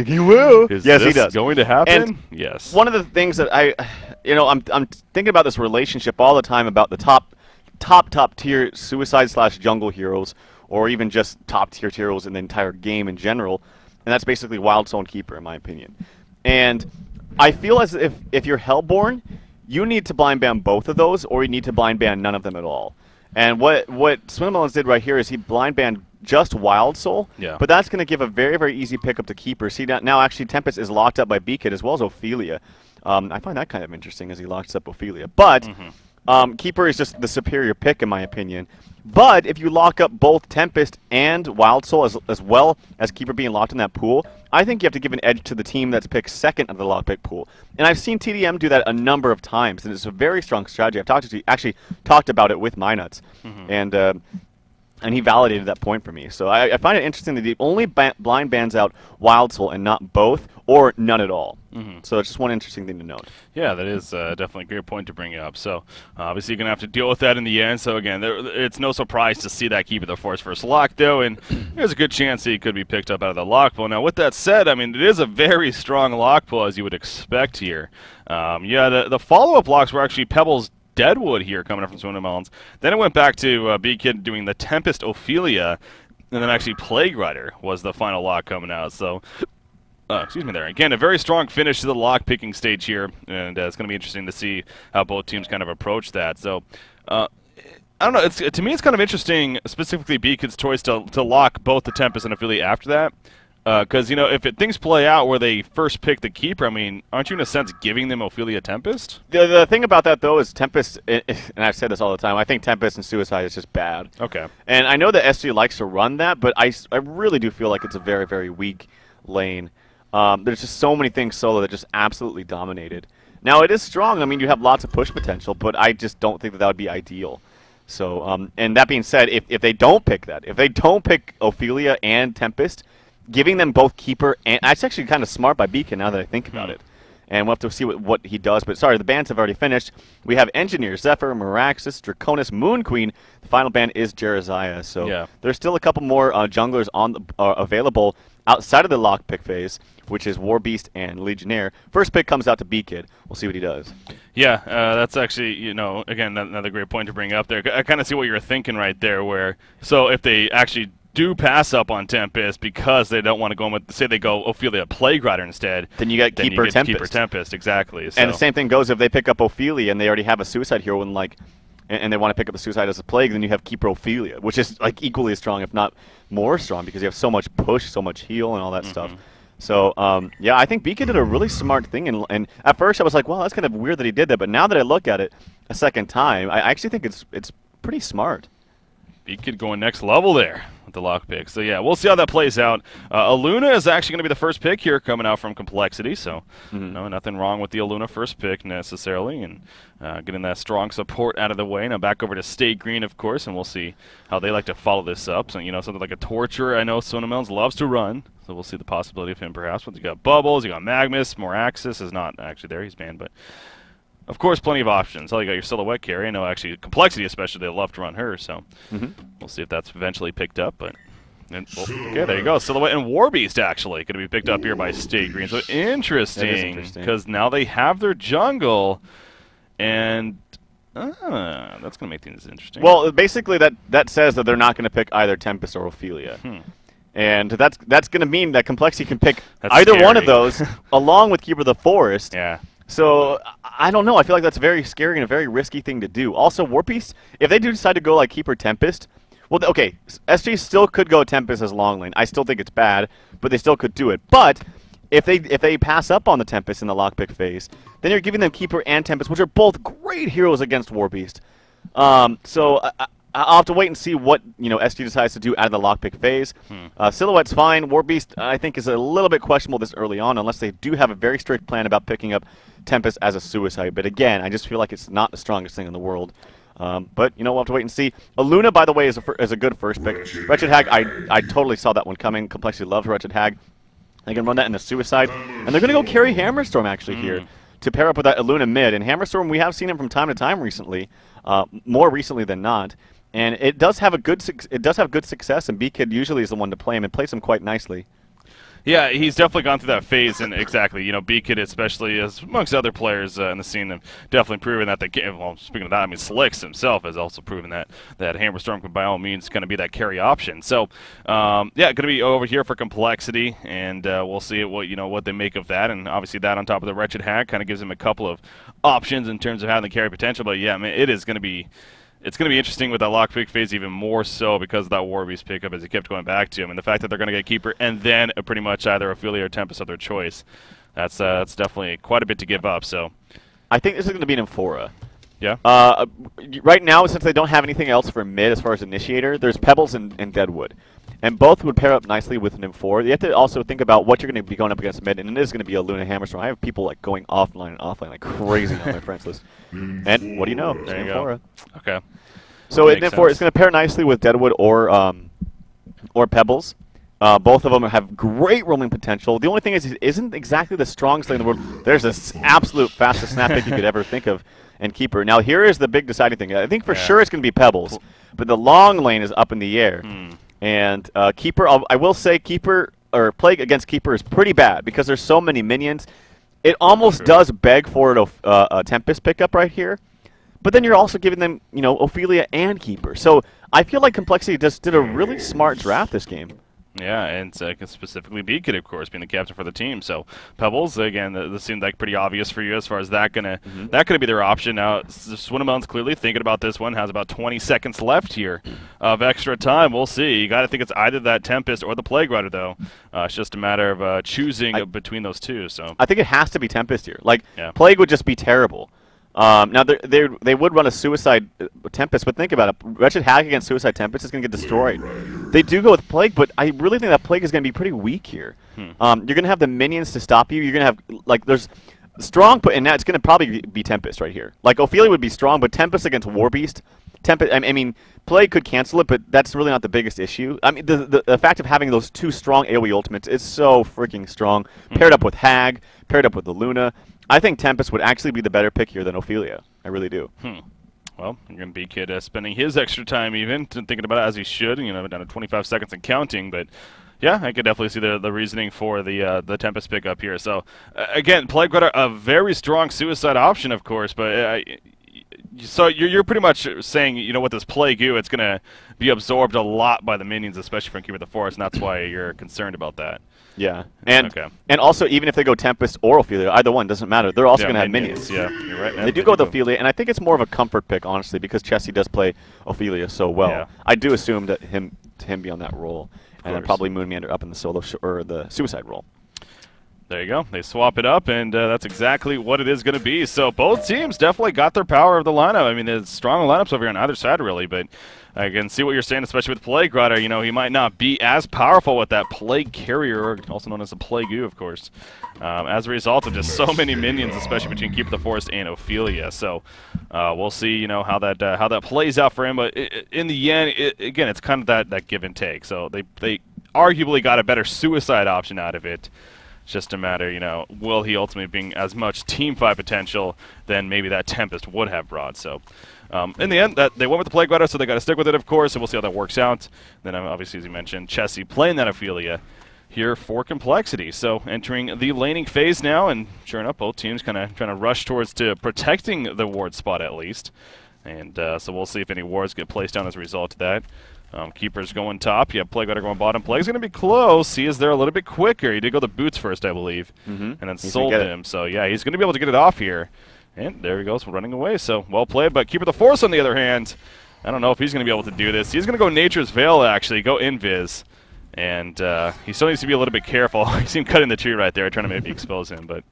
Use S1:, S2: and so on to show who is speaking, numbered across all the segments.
S1: think he will.
S2: Yes, he does.
S1: Going to happen?
S2: And
S1: yes.
S2: One of the things that I'm thinking about this relationship all the time about the top tier suicide / jungle heroes, or even just top tier heroes in the entire game in general, and that's basically Wild Soul and Keeper, in my opinion. And I feel as if you're Hellborn, you need to blind ban both of those, or you need to blind ban none of them at all. And what Swimmelons did right here is he blind banned just Wild Soul, but that's going to give a very, very easy pickup to Keeper. See, now actually Tempest is locked up by Beacon as well as Ophelia. I find that kind of interesting as he locks up Ophelia. But Keeper is just the superior pick in my opinion. But if you lock up both Tempest and Wild Soul as well as Keeper being locked in that pool, I think you have to give an edge to the team that's picked second of the lockpick pool. And I've seen TDM do that a number of times, and it's a very strong strategy. I've actually talked about it with MyNuts, and he validated that point for me. So I find it interesting that he only blind bans out Wild Soul and not both, or none at all. So it's just one interesting thing to note.
S1: Yeah, that is definitely a great point to bring up. So obviously you're going to have to deal with that in the end. So again, it's no surprise to see that Keeper the Force first lock, though, and there's a good chance that he could be picked up out of the lock pool. Now, with that said, I mean, it is a very strong lock pool, as you would expect here. Yeah, the follow-up locks were actually Pebbles Deadwood here coming up from Swimmelons. Then it went back to B-Kid doing the Tempest Ophelia, and then actually Plague Rider was the final lock coming out. So, excuse me there. Again, a very strong finish to the lock picking stage here, and it's going to be interesting to see how both teams kind of approach that. So, I don't know. To me, it's kind of interesting, specifically B-Kid's choice to lock both the Tempest and Ophelia after that. Because, you know, if things play out where they first pick the Keeper, I mean, aren't you in a sense giving them Ophelia Tempest?
S2: The thing about that, though, is Tempest, and I've said this all the time, I think Tempest and Suicide is just bad.
S1: Okay.
S2: And I know that SG likes to run that, but I really do feel like it's a very, very weak lane. There's just so many things solo that just absolutely dominated. Now, it is strong. I mean, you have lots of push potential, but I just don't think that would be ideal. So, and that being said, if they don't pick that, if they don't pick Ophelia and Tempest, giving them both Keeper, and that's actually kind of smart by Beacon now that I think about it. And we'll have to see what he does. But sorry, the bans have already finished. We have Engineer, Zephyr, Meraxis, Draconis, Moon Queen. The final ban is Jeraziah. So there's still a couple more junglers available outside of the lockpick phase, which is War Beast and Legionnaire. First pick comes out to B-Kid. We'll see what he does.
S1: Yeah, that's actually, you know, again, another great point to bring up there. I kind of see what you're thinking right there, where, so if they actually do pass up on Tempest because they don't want to go in with, say they go Ophelia Plague Rider instead.
S2: Then you get Keeper Tempest.
S1: Keeper Tempest, exactly. So.
S2: And the same thing goes if they pick up Ophelia and they already have a Suicide hero and they want to pick up the Suicide as a Plague, then you have Keeper Ophelia, which is like equally as strong, if not more strong, because you have so much push, so much heal, and all that stuff. So, yeah, I think Beacon did a really smart thing, and at first I was like, well, that's kind of weird that he did that, but now that I look at it a second time, I actually think it's pretty smart.
S1: Beacon going next level there with the lockpick. So, yeah, we'll see how that plays out. Aluna is actually going to be the first pick here coming out from Complexity, so no, nothing wrong with the Aluna first pick necessarily, and getting that strong support out of the way. Now back over to Stay Green, of course, and we'll see how they like to follow this up. So, you know, something like a Torture, I know Swimmelons loves to run, so we'll see the possibility of him perhaps. But you got Bubbles, you got Magmus, Moraxis is not actually there, he's banned, but of course, plenty of options. Oh, you got your Silhouette carry. I know, actually, Complexity especially, they love to run her, so we'll see if that's eventually picked up. But okay, there you go. Silhouette and Warbeast, actually, going to be picked up here by Stay Green. So interesting, because now they have their jungle, and that's going to make things interesting.
S2: Well, basically, that says that they're not going to pick either Tempest or Ophelia. And that's going to mean that Complexity can pick either one of those, along with Keeper the Forest.
S1: Yeah.
S2: So, I don't know. I feel like that's very scary and a very risky thing to do. Also, Warbeast, if they do decide to go like Keeper Tempest, well, okay, SG still could go Tempest as long lane. I still think it's bad, but they still could do it. But if they pass up on the Tempest in the lockpick phase, then you're giving them Keeper and Tempest, which are both great heroes against Warbeast. So I'll have to wait and see what SG decides to do out of the lockpick phase. Silhouette's fine. Warbeast, I think, is a little bit questionable this early on, unless they do have a very strict plan about picking up Tempest as a Suicide. But again, I just feel like it's not the strongest thing in the world. But we'll have to wait and see. Aluna, by the way, is a good first pick. Wretched Hag, I totally saw that one coming. Complexity loves Wretched Hag. They can run that in the Suicide, and they're going to go carry Hammerstorm actually here to pair up with that Aluna mid. And Hammerstorm, we have seen him from time to time recently, more recently than not. And it does have good success, and B-Kid usually is the one to play him and plays him quite nicely.
S1: Yeah, he's definitely gone through that phase, and exactly, Beakid, especially as amongst other players in the scene, have definitely proven that the game. Well, speaking of that, I mean, Slicks himself has also proven that Hammerstorm can by all means going to be that carry option. So, yeah, going to be over here for complexity, and we'll see what they make of that, and obviously that on top of the Wretched Hack kind of gives him a couple of options in terms of having the carry potential. But yeah, I mean, it is going to be. It's going to be interesting with that lockpick phase, even more so because of that Warbeast pickup as he kept going back to him, and the fact that they're going to get Keeper and then pretty much either Ophelia or Tempest of their choice. That's definitely quite a bit to give up. So,
S2: I think this is going to be an Amphora.
S1: Yeah.
S2: Right now, since they don't have anything else for mid as far as initiator, there's Pebbles and Deadwood, and both would pair up nicely with an Amphora. You have to also think about what you're going to be going up against mid, and it is going to be a Luna Hammerstorm. I have people like going offline and offline like crazy on my friends list. And what do you know?
S1: There you
S2: Amphora.
S1: go. Okay.
S2: So it's going to pair nicely with Deadwood or Pebbles. Both of them have great roaming potential. The only thing is, it isn't exactly the strongest thing in the world. There's this absolute fastest snap pick you could ever think of, and Keeper. Now here is the big deciding thing. I think for sure it's going to be Pebbles, but the long lane is up in the air. And Keeper, I will say Keeper or Plague against Keeper is pretty bad because there's so many minions. It almost does beg for a Tempest pickup right here. But then you're also giving them, Ophelia and Keeper. So I feel like Complexity just did a really smart draft this game.
S1: Yeah, and specifically Beakid, of course, being the captain for the team. So Pebbles, again, this seemed like pretty obvious for you as far as that gonna be their option. Now, Swinamel's clearly thinking about this one. Has about 20 seconds left here of extra time. We'll see. You got to think it's either that Tempest or the Plague Rider, though. It's just a matter of choosing between those two. So
S2: I think it has to be Tempest here. Like Plague would just be terrible. Now, they would run a Suicide Tempest, but think about it. Wretched Hack against Suicide Tempest is going to get destroyed. They do go with Plague, but I really think that Plague is going to be pretty weak here. You're going to have the minions to stop you. You're going to have, there's strong, and now it's going to probably be Tempest right here. Like, Ophelia would be strong, but Tempest against Warbeast, I mean, Plague could cancel it, but that's really not the biggest issue. I mean, the fact of having those two strong AoE ultimates is so freaking strong. Paired up with Hag, paired up with the Luna. I think Tempest would actually be the better pick here than Ophelia. I really do.
S1: Well, you're going to be Kid spending his extra time even, thinking about it as he should, down to 25 seconds and counting. But, yeah, I could definitely see the reasoning for the Tempest pick up here. So, again, Plague Rider, a very strong Suicide option, of course, but so you're pretty much saying, with this Plague Goo, it's going to be absorbed a lot by the minions, especially from Keeper of the Forest, and that's why you're concerned about that.
S2: Yeah, and also even if they go Tempest or Ophelia, either one doesn't matter. They're also going to have minions.
S1: Yeah, you're right.
S2: They do go with Ophelia, and I think it's more of a comfort pick, honestly, because Chessie does play Ophelia so well. Yeah. I do assume that him be on that role, and then probably Moonmeander up in the solo or the Suicide role.
S1: There you go. They swap it up, and that's exactly what it is going to be. So both teams definitely got their power of the lineup. I mean, there's strong lineups over here on either side, really, but I can see what you're saying, especially with Plague Rider. He might not be as powerful with that Plague Carrier, also known as the Plague Goo, of course, as a result of just so many minions, especially between Keeper of the Forest and Ophelia. So we'll see, how that plays out for him. But in the end, again, it's kind of that give and take. So they arguably got a better Suicide option out of it. It's just a matter, will he ultimately bring as much team fight potential than maybe that Tempest would have brought. So in the end, they went with the Plague Rider, so they got to stick with it, of course, and we'll see how that works out. Then, obviously, as you mentioned, Chessie playing that Ophelia here for Complexity. So entering the laning phase now, and sure enough, both teams kind of trying to rush towards protecting the ward spot at least. And so we'll see if any wards get placed down as a result of that. Keeper's going top. You have Plague Rider going bottom. Plague's going to be close. He is there a little bit quicker. He did go the boots first, I believe, and then sold him. So, yeah, he's going to be able to get it off here. And there he goes, running away. So, well played. But Keeper of the Force, on the other hand, I don't know if he's going to be able to do this. He's going to go Nature's Veil, actually, go Invis. And he still needs to be a little bit careful. I see him cutting the tree right there, trying to maybe expose him. But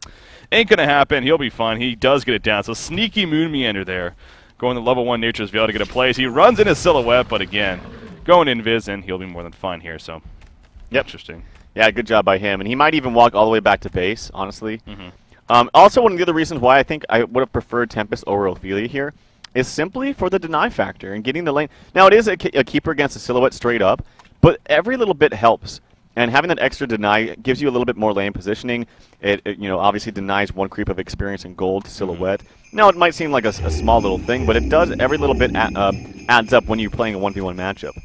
S1: ain't going to happen. He'll be fine. He does get it down. So, sneaky Moon Meander there. Going to level 1 Nature's Veil to get a place. He runs in his Silhouette, but again, going Invis, and he'll be more than fine here. So, interesting.
S2: Yeah, good job by him. And he might even walk all the way back to base, honestly. Also, one of the other reasons why I think I would have preferred Tempest over Ophelia here is simply for the deny factor and getting the lane. Now, it is a Keeper against a Silhouette straight up, but every little bit helps. And having that extra deny gives you a little bit more lane positioning. It obviously denies 1 creep of experience and gold to Silhouette. Now, it might seem like a small little thing, but it does. Every little bit adds up when you're playing a 1v1 matchup.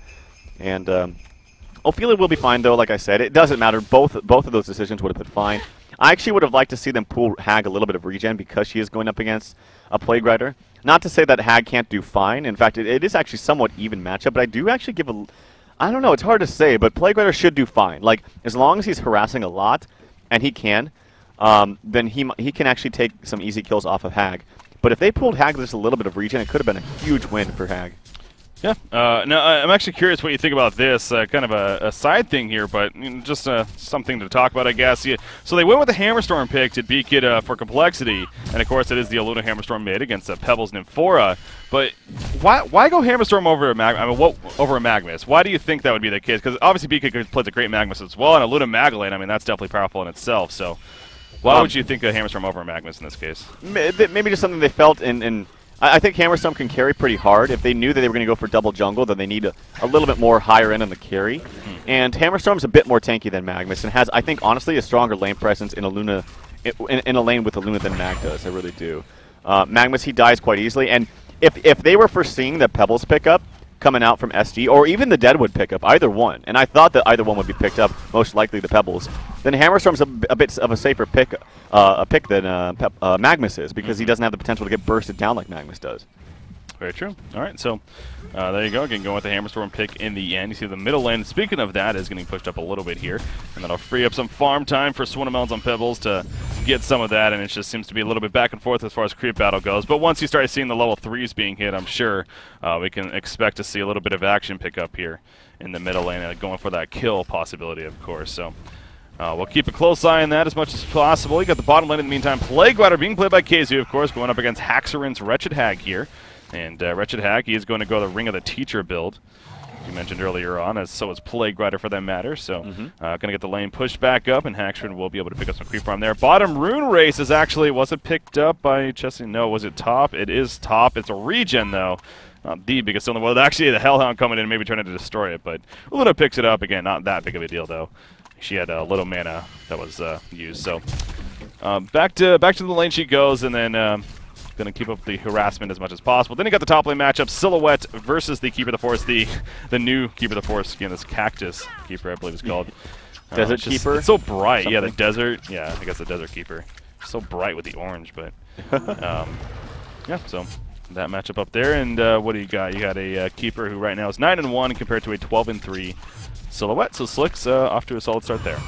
S2: And Ophelia will be fine, though, like I said. It doesn't matter. Both of those decisions would have been fine. I actually would have liked to see them pull Hag a little bit of regen because she is going up against a Plague Rider. Not to say that Hag can't do fine. In fact, it is actually somewhat even matchup, but I do actually give a... I don't know, it's hard to say, but Plague Rider should do fine. Like, as long as he's harassing a lot, and he can, then he can actually take some easy kills off of Hag. But if they pulled Hag with just a little bit of regen, it could have been a huge win for Hag.
S1: Yeah. Now, I'm actually curious what you think about this. Kind of a side thing here, but just something to talk about, I guess. Yeah. So they went with the Hammerstorm pick to beat it for complexity, and of course it is the Aluna Hammerstorm mid against Pebbles Nymphora. But why go Hammerstorm over a over a Magmus? Why do you think that would be the case? Because obviously BK plays a great Magmus as well, and Aluna Magellan, I mean, that's definitely powerful in itself. So why would you think a Hammerstorm over a Magmus in this case?
S2: Maybe just something they felt in I think Hammerstorm can carry pretty hard. If they knew that they were going to go for double jungle, then they need a little bit more higher end on the carry. And Hammerstorm's a bit more tanky than Magmus and has, I think, honestly, a stronger lane presence in a Luna, in a lane with a Luna than Mag does. I really do. Magmus, he dies quite easily. And if they were foreseeing the Pebbles pickup coming out from SG, or even the Deadwood pickup, either one, and I thought that either one would be picked up, most likely the Pebbles, then Hammerstorm's a bit of a safer pick than Magmus is, because he doesn't have the potential to get bursted down like Magmus does.
S1: Very true. All right, so there you go. Again, going with the Hammerstorm pick in the end. You see the middle lane, speaking of that, is getting pushed up a little bit here, and that'll free up some farm time for Swinamelons on Pebbles to get some of that, and it just seems to be a little bit back and forth as far as creep battle goes. But once you start seeing the level 3s being hit, I'm sure we can expect to see a little bit of action pick up here in the middle lane, going for that kill possibility, of course. So we'll keep a close eye on that as much as possible. You got the bottom lane in the meantime. Plague Rider being played by KZU, of course, going up against Haxoryn's Wretched Hag here. And Wretched Hag, he is going to go the Ring of the Teacher build, as you mentioned earlier on, as so is Plague Rider for that matter. So going to get the lane pushed back up, and Haxoryn will be able to pick up some creep farm there. Bottom Rune Race is actually, was it picked up by Chessie? No, was it top? It is top. It's a regen, though. Not the biggest in the world. Actually, the Hellhound coming in, maybe trying to destroy it, but Luna picks it up. Again, not that big of a deal, though. She had a little mana that was used. So back to the lane she goes, and then going to keep up the harassment as much as possible. Then you got the top lane matchup, Silhouette versus the Keeper of the Forest, the new Keeper of the Forest, again, this Cactus Keeper, I believe it's called.
S2: Desert Keeper?
S1: It's so bright.
S2: Something.
S1: Yeah, the desert. Yeah, I guess the Desert Keeper. So bright with the orange, but yeah, so that matchup up there. And what do you got? You got a Keeper who right now is 9-1 compared to a 12-3 Silhouette. So Slick's off to a solid start there.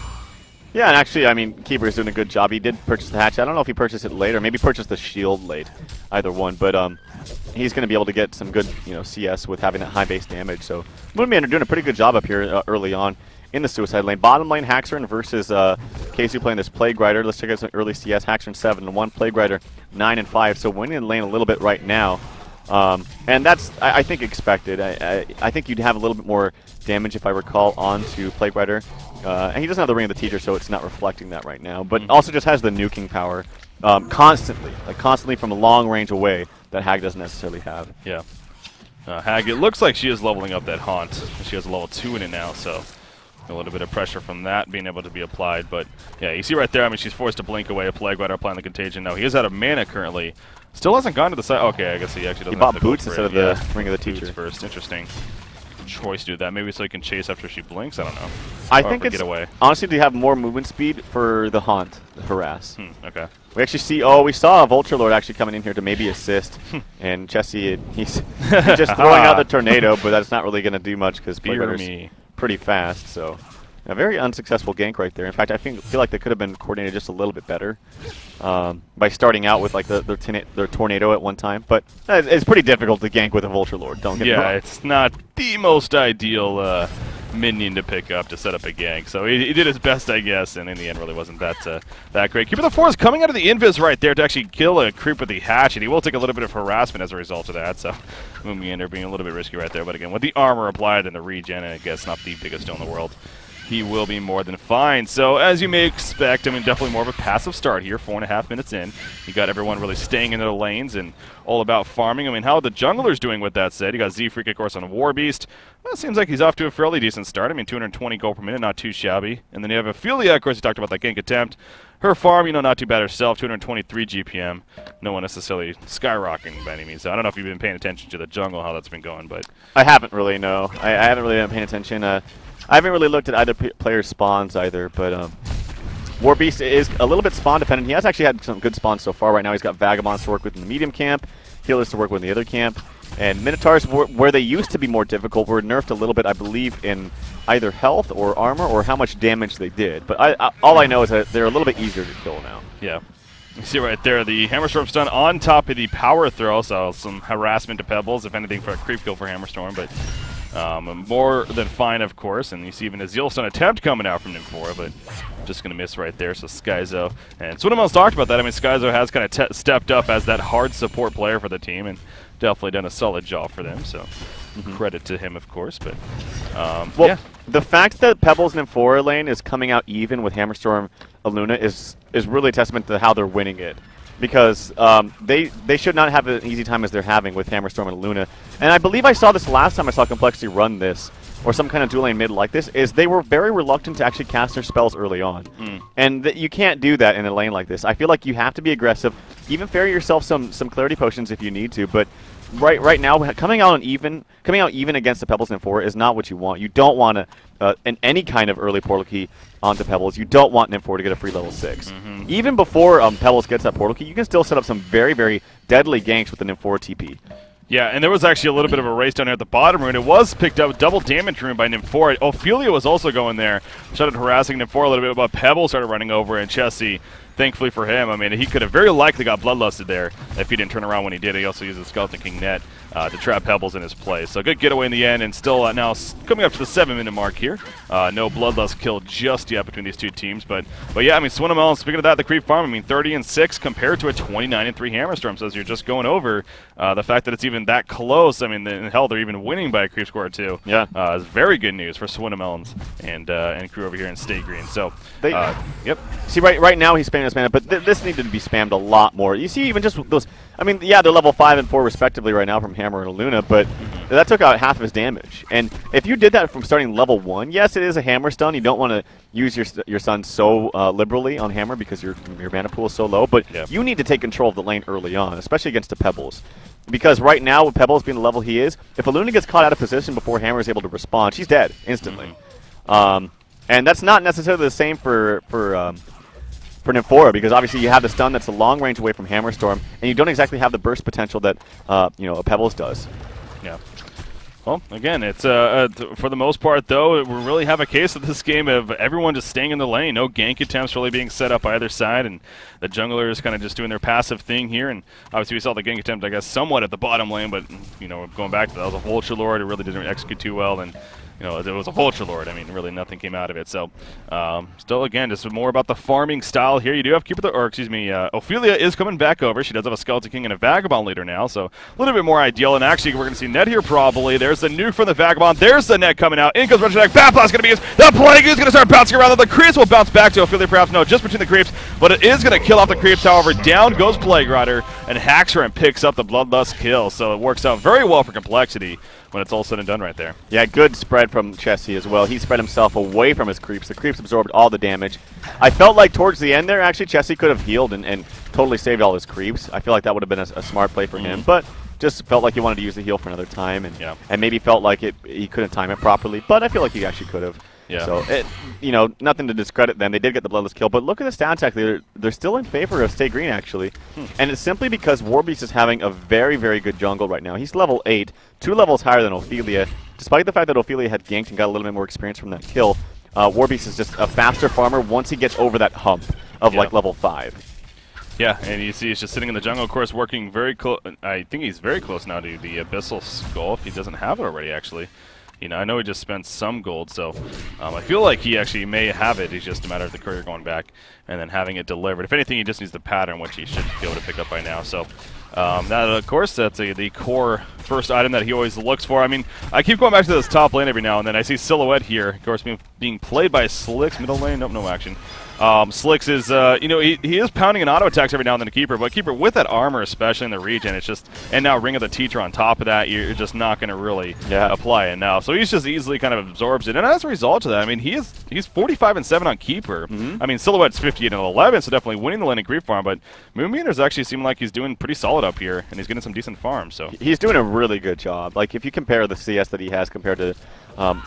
S2: Yeah, and actually, I mean, Keeper's doing a good job. He did purchase the hatchet. I don't know if he purchased it late or maybe purchased the shield late, either one. But he's going to be able to get some good, CS with having that high base damage. So Moonman are doing a pretty good job up here early on in the Suicide lane. Bottom lane, Haxoryn versus KZU playing this Plague Rider. Let's check out some early CS. Haxoryn 7-1, Plague Rider 9-5. So winning the lane a little bit right now. And that's, I think, expected. I think you'd have a little bit more damage, if I recall, onto Plague Rider. And he doesn't have the Ring of the Teacher, so it's not reflecting that right now. But also just has the nuking power constantly from a long range away that Hag doesn't necessarily have.
S1: Yeah. Hag, it looks like she is leveling up that Haunt. She has a level 2 in it now, so a little bit of pressure from that being able to be applied. But yeah, you see right there, I mean, she's forced to blink away a Plague Rider applying the Contagion. Now, he is out of mana currently. Still hasn't gone to the side. Okay, I guess he actually doesn't
S2: have
S1: have
S2: to
S1: go
S2: boots
S1: for
S2: instead
S1: it.
S2: of the Ring of the Teacher.
S1: Boots first. Interesting choice to do that. Maybe so he can chase after she blinks. I don't know.
S2: I think it's
S1: get away.
S2: Honestly to have more movement speed for the Haunt, the harass.
S1: Okay.
S2: We actually see. We saw a Vulture Lord actually coming in here to maybe assist, and Chessie, he's just throwing out the tornado, but that's not really going to do much because Plague Rider's pretty fast. So a very unsuccessful gank right there. In fact, I feel like they could have been coordinated just a little bit better by starting out with like their tornado at one time. But it's pretty difficult to gank with a Vulture Lord. Don't get me wrong.
S1: Yeah, it's not the most ideal minion to pick up to set up a gank. So he did his best, I guess, and in the end really wasn't that great. Keeper of the Forest coming out of the invis right there to actually kill a creep with the hatchet. He will take a little bit of harassment as a result of that. So Moonmeander being a little bit risky right there. But again, with the armor applied and the regen, and I guess not the biggest stone in the world, he will be more than fine. So as you may expect, I mean, definitely more of a passive start here, 4.5 minutes in. You got everyone really staying in their lanes and all about farming. I mean, how are the junglers doing with that said? You got Z-Freak, of course, on Warbeast. Well, it seems like he's off to a fairly decent start. I mean, 220 gold per minute, not too shabby. And then you have Ophelia, of course, you talked about that gank attempt. her farm, not too bad herself, 223 GPM. No one necessarily skyrocketing by any means. So I don't know if you've been paying attention to the jungle, how that's been going, but
S2: I haven't really, no. I haven't really been paying attention. I haven't really looked at either player's spawns either, but Warbeast is a little bit spawn dependent. He has actually had some good spawns so far. Right now he's got Vagabonds to work with in the medium camp, Healers to work with in the other camp, and Minotaurs, where they used to be more difficult, were nerfed a little bit, I believe, in either health or armor or how much damage they did. But all I know is that they're a little bit easier to kill now.
S1: Yeah. You see right there, the Hammerstorm stun on top of the power throw, so some harassment to Pebbles, if anything, for a creep kill for Hammerstorm, but more than fine, of course. And you see even a Zeal stun attempt coming out from Nymphora, but just going to miss right there. So Skyzo, and Swinnemel's talked about that. I mean, Skyzo has kind of stepped up as that hard support player for the team, and definitely done a solid job for them. So credit to him, of course. But
S2: well,
S1: yeah.
S2: The fact that Pebbles Nymphora lane is coming out even with Hammerstorm Aluna is really a testament to how they're winning it. Because they should not have an easy time as they're having with Hammerstorm and Aluna. And I believe I saw this last time I saw Complexity run this, or some kind of dual lane mid like this, is they were very reluctant to actually cast their spells early on. And you can't do that in a lane like this. I feel like you have to be aggressive, even ferry yourself some clarity potions if you need to, but right now, coming out even against the Pebbles Nymphora is not what you want. You don't want to, in any kind of early portal key onto Pebbles, you don't want Nymphora to get a free level 6. Even before Pebbles gets that portal key, you can still set up some very, very deadly ganks with the Nymphora TP.
S1: Yeah, and there was actually a little bit of a race down here at the bottom rune. It was picked up, double damage rune by Nymphora. Ophelia was also going there, started harassing Nymphora a little bit, but Pebble started running over, and Chessie, thankfully for him, I mean, he could have very likely got bloodlusted there if he didn't turn around when he did. He also used the Skeleton King net to trap Pebbles in his place. So good getaway in the end, and still now coming up to the 7-minute mark here. No bloodlust kill just yet between these two teams, but yeah, I mean, Swinnemel, speaking of that, the creep farm, I mean, 30-6 compared to a 29-3 Hammerstorm. So as you're just going over, the fact that it's even that close, I mean, hell, they're even winning by a creep score or two.
S2: Yeah,
S1: is very good news for Swinnemelons and crew over here in Stay Green. So, yep.
S2: See, right now he's spamming this mana, but this needed to be spammed a lot more. You see, even just those. I mean, yeah, they're level 5 and 4 respectively right now from Hammer and Aluna, but that took out half of his damage. And if you did that from starting level 1, yes, it is a Hammer stun. You don't want to use your stun so liberally on Hammer because your mana pool is so low, but you need to take control of the lane early on, especially against the Pebbles. Because right now, with Pebbles being the level he is, if Aluna gets caught out of position before Hammer is able to respond, she's dead instantly. And that's not necessarily the same for Nymphora, because obviously you have the stun that's a long range away from Hammerstorm, and you don't exactly have the burst potential that a Pebbles does.
S1: Yeah. Well, again, it's for the most part, though, we really have a case of this game of everyone just staying in the lane. No gank attempts really being set up by either side, and the junglers kind of just doing their passive thing here. And obviously we saw the gank attempt, I guess, somewhat at the bottom lane, but, going back to that, was a Vulture Lord who really didn't execute too well, and it was a Vulture Lord. I mean, really nothing came out of it. So, still, again, just more about the farming style here. You do have Ophelia is coming back over. She does have a Skeleton King and a Vagabond leader now, so a little bit more ideal. And actually, we're going to see net here probably. There's the nuke from the Vagabond. There's the net coming out. In comes Roshan. Bat Blast going to be used. The Plague is going to start bouncing around. The creeps will bounce back to Ophelia, perhaps. No, just between the creeps, but it is going to kill off the creeps. However, down goes Plague Rider and hacks her and picks up the Bloodlust kill. So it works out very well for Complexity when it's all said and done right there.
S2: Yeah, good spread from Chessie as well. He spread himself away from his creeps. The creeps absorbed all the damage. I felt like towards the end there, actually, Chessie could have healed and totally saved all his creeps. I feel like that would have been a smart play for him, but just felt like he wanted to use the heal for another time, and maybe felt like he couldn't time it properly, but I feel like he actually could have.
S1: Yeah.
S2: So, nothing to discredit them. They did get the Bloodless kill, but look at the stat attack. They're still in favor of Stay Green, actually. And it's simply because Warbeast is having a very, very good jungle right now. He's level 8, 2 levels higher than Ophelia. Despite the fact that Ophelia had ganked and got a little bit more experience from that kill, Warbeast is just a faster farmer once he gets over that hump of, like, level 5.
S1: Yeah, and you see he's just sitting in the jungle, of course, working very close. I think he's very close now to the Abyssal Skull, if he doesn't have it already, actually. I know he just spent some gold, so I feel like he actually may have it. It's just a matter of the courier going back and then having it delivered. If anything, he just needs the pattern, which he should be able to pick up by now. So that, of course, that's the core first item that he always looks for. I mean, I keep going back to this top lane every now and then. I see Silhouette here, of course, being played by Slicks, middle lane. Nope, no action. Slicks is, he is pounding in auto attacks every now and then to Keeper, but Keeper with that armor, especially in the region, it's just, and now Ring of the Teacher on top of that, you're just not going to really apply it now. So he's just easily kind of absorbs it, and as a result of that, I mean, he's 45-7 on Keeper. I mean, Silhouette's 58-11, so definitely winning the lane in creep farm, but Moonbeater's actually seeming like he's doing pretty solid up here, and he's getting some decent farms. So
S2: he's doing a really good job. Like, if you compare the CS that he has compared to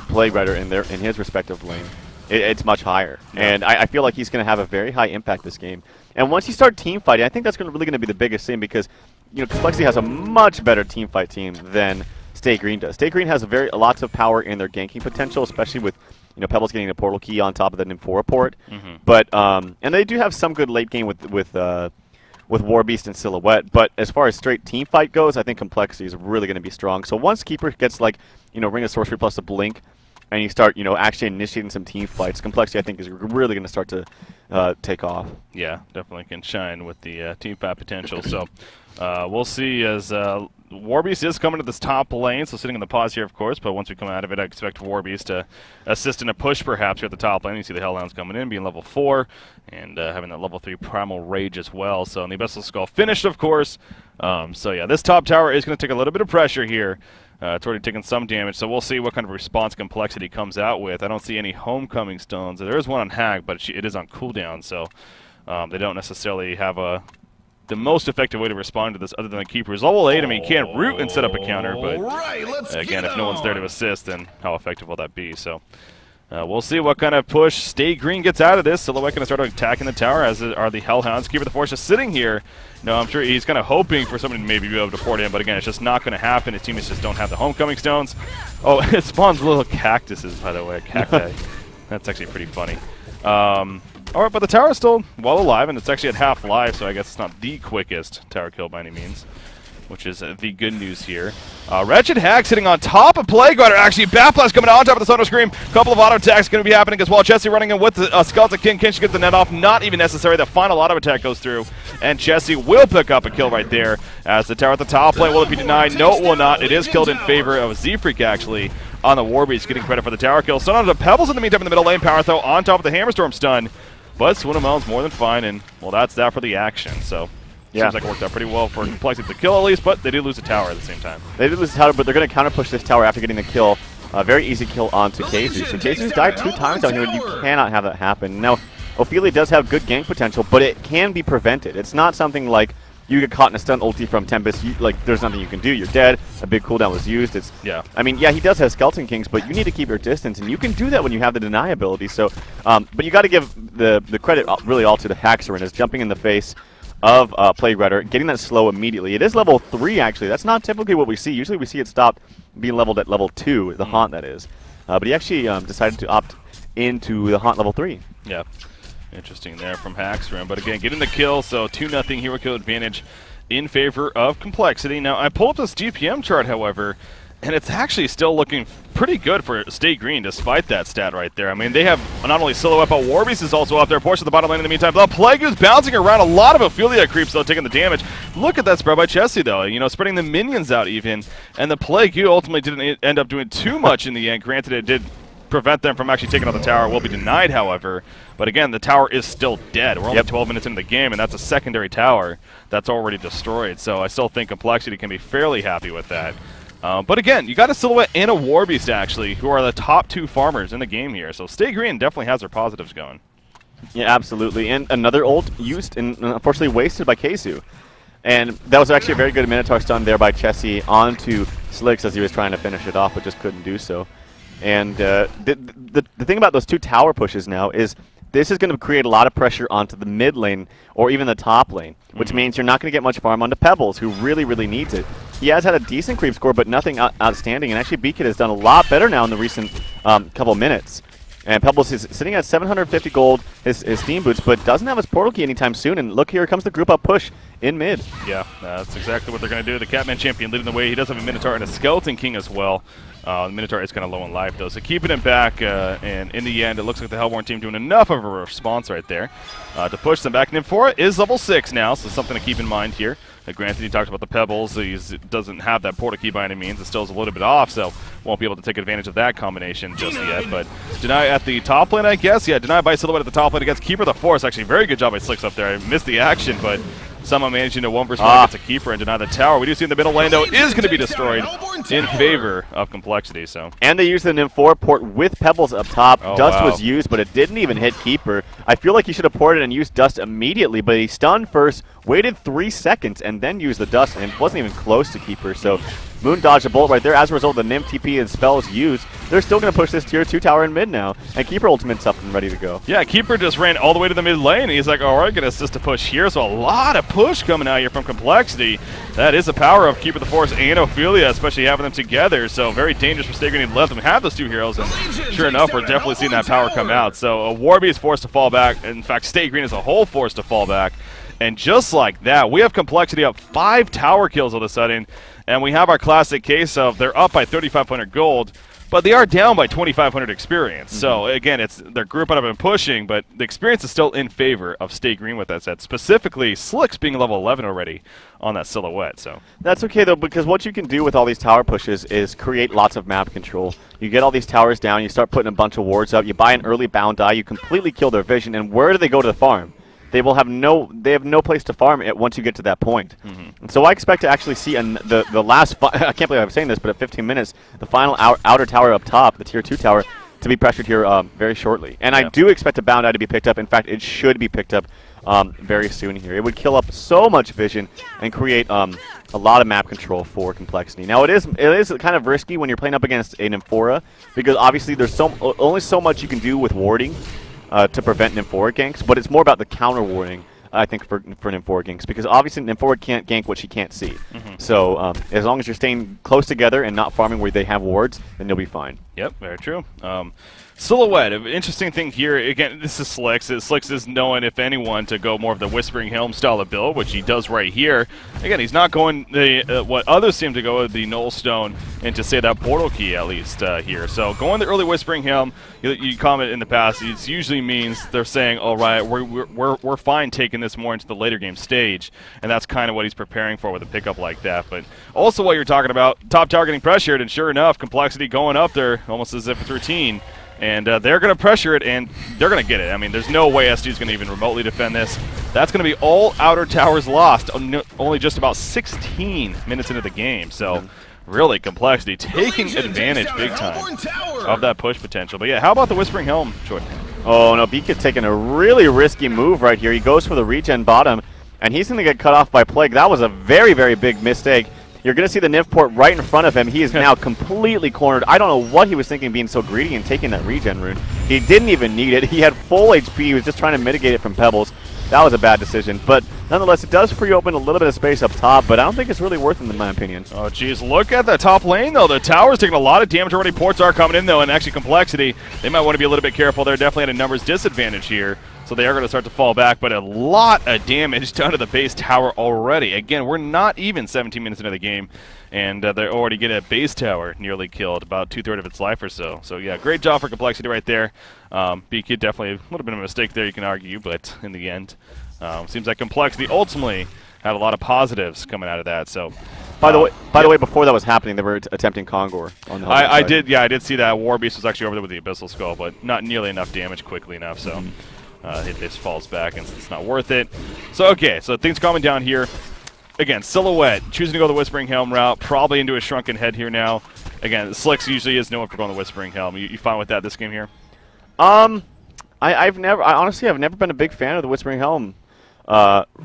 S2: Plague Rider in his respective lane, it's much higher. And I feel like he's going to have a very high impact this game. And once you start team fighting, I think that's really going to be the biggest thing, because Complexity has a much better team fight team than Stay Green does. Stay Green has lots of power in their ganking potential, especially with Pebbles getting a portal key on top of the Nymphora port. But and they do have some good late game with Warbeast and Silhouette. But as far as straight team fight goes, I think Complexity is really going to be strong. So once Keeper gets Ring of Sorcery plus a Blink, and you start, actually initiating some team fights, Complexity, I think, is really going to start to take off.
S1: Yeah, definitely can shine with the team fight potential. So we'll see as Warbeast is coming to this top lane, so sitting in the pause here, of course, but once we come out of it, I expect Warbeast to assist in a push, perhaps, here at the top lane. You see the Hellhounds coming in, being level 4, and having that level 3 Primal Rage as well. So, and the Abyssal Skull finished, of course. So, yeah, this top tower is going to take a little bit of pressure here. It's already taken some damage, so we'll see what kind of response Complexity comes out with. I don't see any Homecoming Stones. There is one on Hag, but it is on cooldown, so they don't necessarily have the most effective way to respond to this other than the Keeper's level 8. I mean, you can root and set up a counter, but again, if no one's there to assist, then how effective will that be? So we'll see what kind of push Stay Green gets out of this. Silhouette going to start attacking the tower, as are the Hellhounds. Keeper the Force just sitting here. I'm sure he's kind of hoping for somebody to maybe be able to port in, but again, it's just not going to happen. His teammates just don't have the Homecoming Stones. Oh, it spawns little cactuses, by the way, cacti. That's actually pretty funny. All right, but the tower is still well alive, and it's actually at half life, so I guess it's not the quickest tower kill by any means, which is the good news here. Wretched Hag sitting on top of Plague Rider. Actually, Bat Blast coming out on top of the Thunder Scream. A couple of auto attacks going to be happening as well. Jesse running in with the Skeleton King. Can she get the net off? Not even necessary. The final auto attack goes through, and Jesse will pick up a kill right there. As the tower at the top lane, will it be denied? No, it will not. It is killed in favor of Z-Freak, actually, on the Warbeast, getting credit for the tower kill. Stun onto Pebbles in the meantime in the middle lane. Power throw on top of the Hammerstorm stun. But Swinnamel's more than fine, and, well, that's that for the action. So, seems like it worked out pretty well for Complexity to kill at least, but they did lose the tower at the same time.
S2: They did lose the tower, but they're going to counter-push this tower after getting the kill. Very easy kill onto Jesus. And Jesus died 2 times down here, and you cannot have that happen. Now, Ophelia does have good gank potential, but it can be prevented. It's not something like you get caught in a stun ulti from Tempest, there's nothing you can do. You're dead. A big cooldown was used. I mean, yeah, he does have Skeleton Kings, but you need to keep your distance, and you can do that when you have the deny ability. So, but you got to give the credit really all to the Haxorin, is jumping in the face of Plague Rider, getting that slow immediately. It is level 3, actually. That's not typically what we see. Usually we see it stop being leveled at level 2, the HoN, that is. But he actually decided to opt into the HoN level 3.
S1: Yeah. Interesting there from Haxorin, but again, getting the kill, so 2-0 hero kill advantage in favor of Complexity. Now, I pulled up this GPM chart, however, and it's actually still looking pretty good for Stay Green, despite that stat right there. I mean, they have not only Silhouette, but Warbeast is also up there. Portion of the bottom lane in the meantime. The Plague is bouncing around. A lot of Ophelia creeps, though, taking the damage. Look at that spread by Jesse, though. Spreading the minions out even. And the Plague ultimately didn't end up doing too much in the end. Granted, it did prevent them from actually taking out the tower. Will be denied, however. But again, the tower is still dead. We're only 12 minutes into the game, and that's a secondary tower that's already destroyed. So I still think Complexity can be fairly happy with that. But again, you got a Silhouette and a Warbeast, actually, who are the top 2 farmers in the game here. So Stay Green definitely has their positives going.
S2: Yeah, absolutely. And another ult used and unfortunately wasted by Keisu. And that was actually a very good Minotaur stun there by Chessie onto Slicks as he was trying to finish it off, but just couldn't do so. And the thing about those 2 tower pushes now is this is going to create a lot of pressure onto the mid lane or even the top lane, which means you're not going to get much farm onto Pebbles, who really, really needs it. He has had a decent creep score, but nothing outstanding. And actually, Beakit has done a lot better now in the recent couple minutes. And Pebbles is sitting at 750 gold, his Steam Boots, but doesn't have his Portal Key anytime soon. And look, here comes the group up push in mid.
S1: Yeah, that's exactly what they're going to do. The Catman Champion leading the way. He does have a Minotaur and a Skeleton King as well. The Minotaur is kind of low in life, though, so keeping him back, and in the end, it looks like the Hellborn team doing enough of a response right there to push them back. Nymphora is level 6 now, so something to keep in mind here. Granted, he talked about the Pebbles. He doesn't have that portal key by any means. It still is a little bit off, so won't be able to take advantage of that combination just yet. But Deny at the top lane, I guess. Yeah, Deny by Silhouette at the top lane against Keeper of the Forest. Actually, very good job by Slicks up there. I missed the action, but somehow managing to 1 versus 1 against a Keeper and Deny the tower. We do see in the middle lane, though, is going to be destroyed in favor of Complexity. So.
S2: And they used the Nymphora port with Pebbles up top.
S1: Oh,
S2: Dust
S1: wow.
S2: was used, but it didn't even hit Keeper. I feel like he should have ported and used Dust immediately, but he stunned first, waited 3 seconds, and then used the Dust, and wasn't even close to Keeper. So Moon dodged a bolt right there. As a result, the Nymph TP and spells used. They're still going to push this tier 2 tower in mid now, and Keeper ultimate's up and ready to go.
S1: Yeah, Keeper just ran all the way to the mid lane, and he's like, all right, going to assist a push here. So a lot of push coming out here from Complexity. That is the power of Keeper of the Forest and Ophelia, especially having them together. So very dangerous for Stay Green to let them have those 2 heroes, and sure enough, we're definitely seeing that power come out. So a Warby is forced to fall back. In fact, Stay Green as a whole forced to fall back. And just like that, we have Complexity up 5 tower kills all of a sudden, and we have our classic case of they're up by 3,500 gold, but they are down by 2,500 experience. So again, they're grouping up and pushing, but the experience is still in favor of Stay Green with that set. Specifically, Slicks being level 11 already on that Silhouette. So
S2: that's okay though, because what you can do with all these tower pushes is create lots of map control. You get all these towers down, you start putting a bunch of wards up, you buy an early bound die, you completely kill their vision, and where do they go to the farm? They will have no place to farm it once you get to that point. And so I expect to actually see the last, I can't believe I'm saying this, but at 15 minutes, the final outer tower up top, the tier 2 tower, to be pressured here very shortly. And I do expect a bound eye to be picked up. In fact, it should be picked up very soon here. It would kill up so much vision and create a lot of map control for Complexity. Now it is kind of risky when you're playing up against a Nymphora, because obviously there's only so much you can do with warding to prevent Nymphora ganks, but it's more about the counter warding, I think, for Nymphora ganks, because obviously Nymphora can't gank what she can't see. So as long as you're staying close together and not farming where they have wards, then you'll be fine.
S1: Yep, very true. Silhouette, an interesting thing here, again, this is Slicks. Slicks is knowing, if anyone, to go more of the Whispering Helm style of build, which he does right here. Again, he's not going the what others seem to go with, the Null Stone, and to say that portal key, at least, here. So going the early Whispering Helm, you comment in the past, it usually means they're saying, all right, we're fine taking this more into the later game stage, and that's kind of what he's preparing for with a pickup like that. But also what you're talking about, top tower getting pressured, and sure enough, Complexity going up there, almost as if it's routine. And they're going to pressure it, and they're going to get it. I mean, there's no way SD is going to even remotely defend this. That's going to be all outer towers lost, only just about 16 minutes into the game. So, really, Complexity taking advantage big time of that push potential. But yeah, how about the Whispering Helm, Troy?
S2: Oh, no, Beak's taking a really risky move right here. He goes for the regen bottom, and he's going to get cut off by Plague. That was a very, very big mistake. You're going to see the Nymph port right in front of him. He is now completely cornered. I don't know what he was thinking being so greedy and taking that regen rune. He didn't even need it. He had full HP. He was just trying to mitigate it from Pebbles. That was a bad decision. But nonetheless, it does free open a little bit of space up top, but I don't think it's really worth it in my opinion.
S1: Oh, geez. Look at the top lane, though. The tower's taking a lot of damage already. Ports are coming in, though, and actually Complexity, they might want to be a little bit careful. They're definitely at a numbers disadvantage here. So they are going to start to fall back, but a lot of damage done to the base tower already. Again, we're not even 17 minutes into the game, and they're already getting a base tower nearly killed, about 2/3 of its life or so. So yeah, great job for Complexity right there. BK definitely a little bit of a mistake there, you can argue, but in the end, seems like Complexity ultimately had a lot of positives coming out of that. So.
S2: By the way, before that was happening, they were attempting Kongor on the
S1: I did see that. War Beast was actually over there with the Abyssal Skull, but not nearly enough damage quickly enough, so. It just falls back, and it's not worth it. So, okay, so things calming down here. Again, Silhouette, choosing to go the Whispering Helm route, probably into a Shrunken Head here now. Again, Slicks usually is known for going the Whispering Helm. You fine with that this game here?
S2: Honestly, I've never been a big fan of the Whispering Helm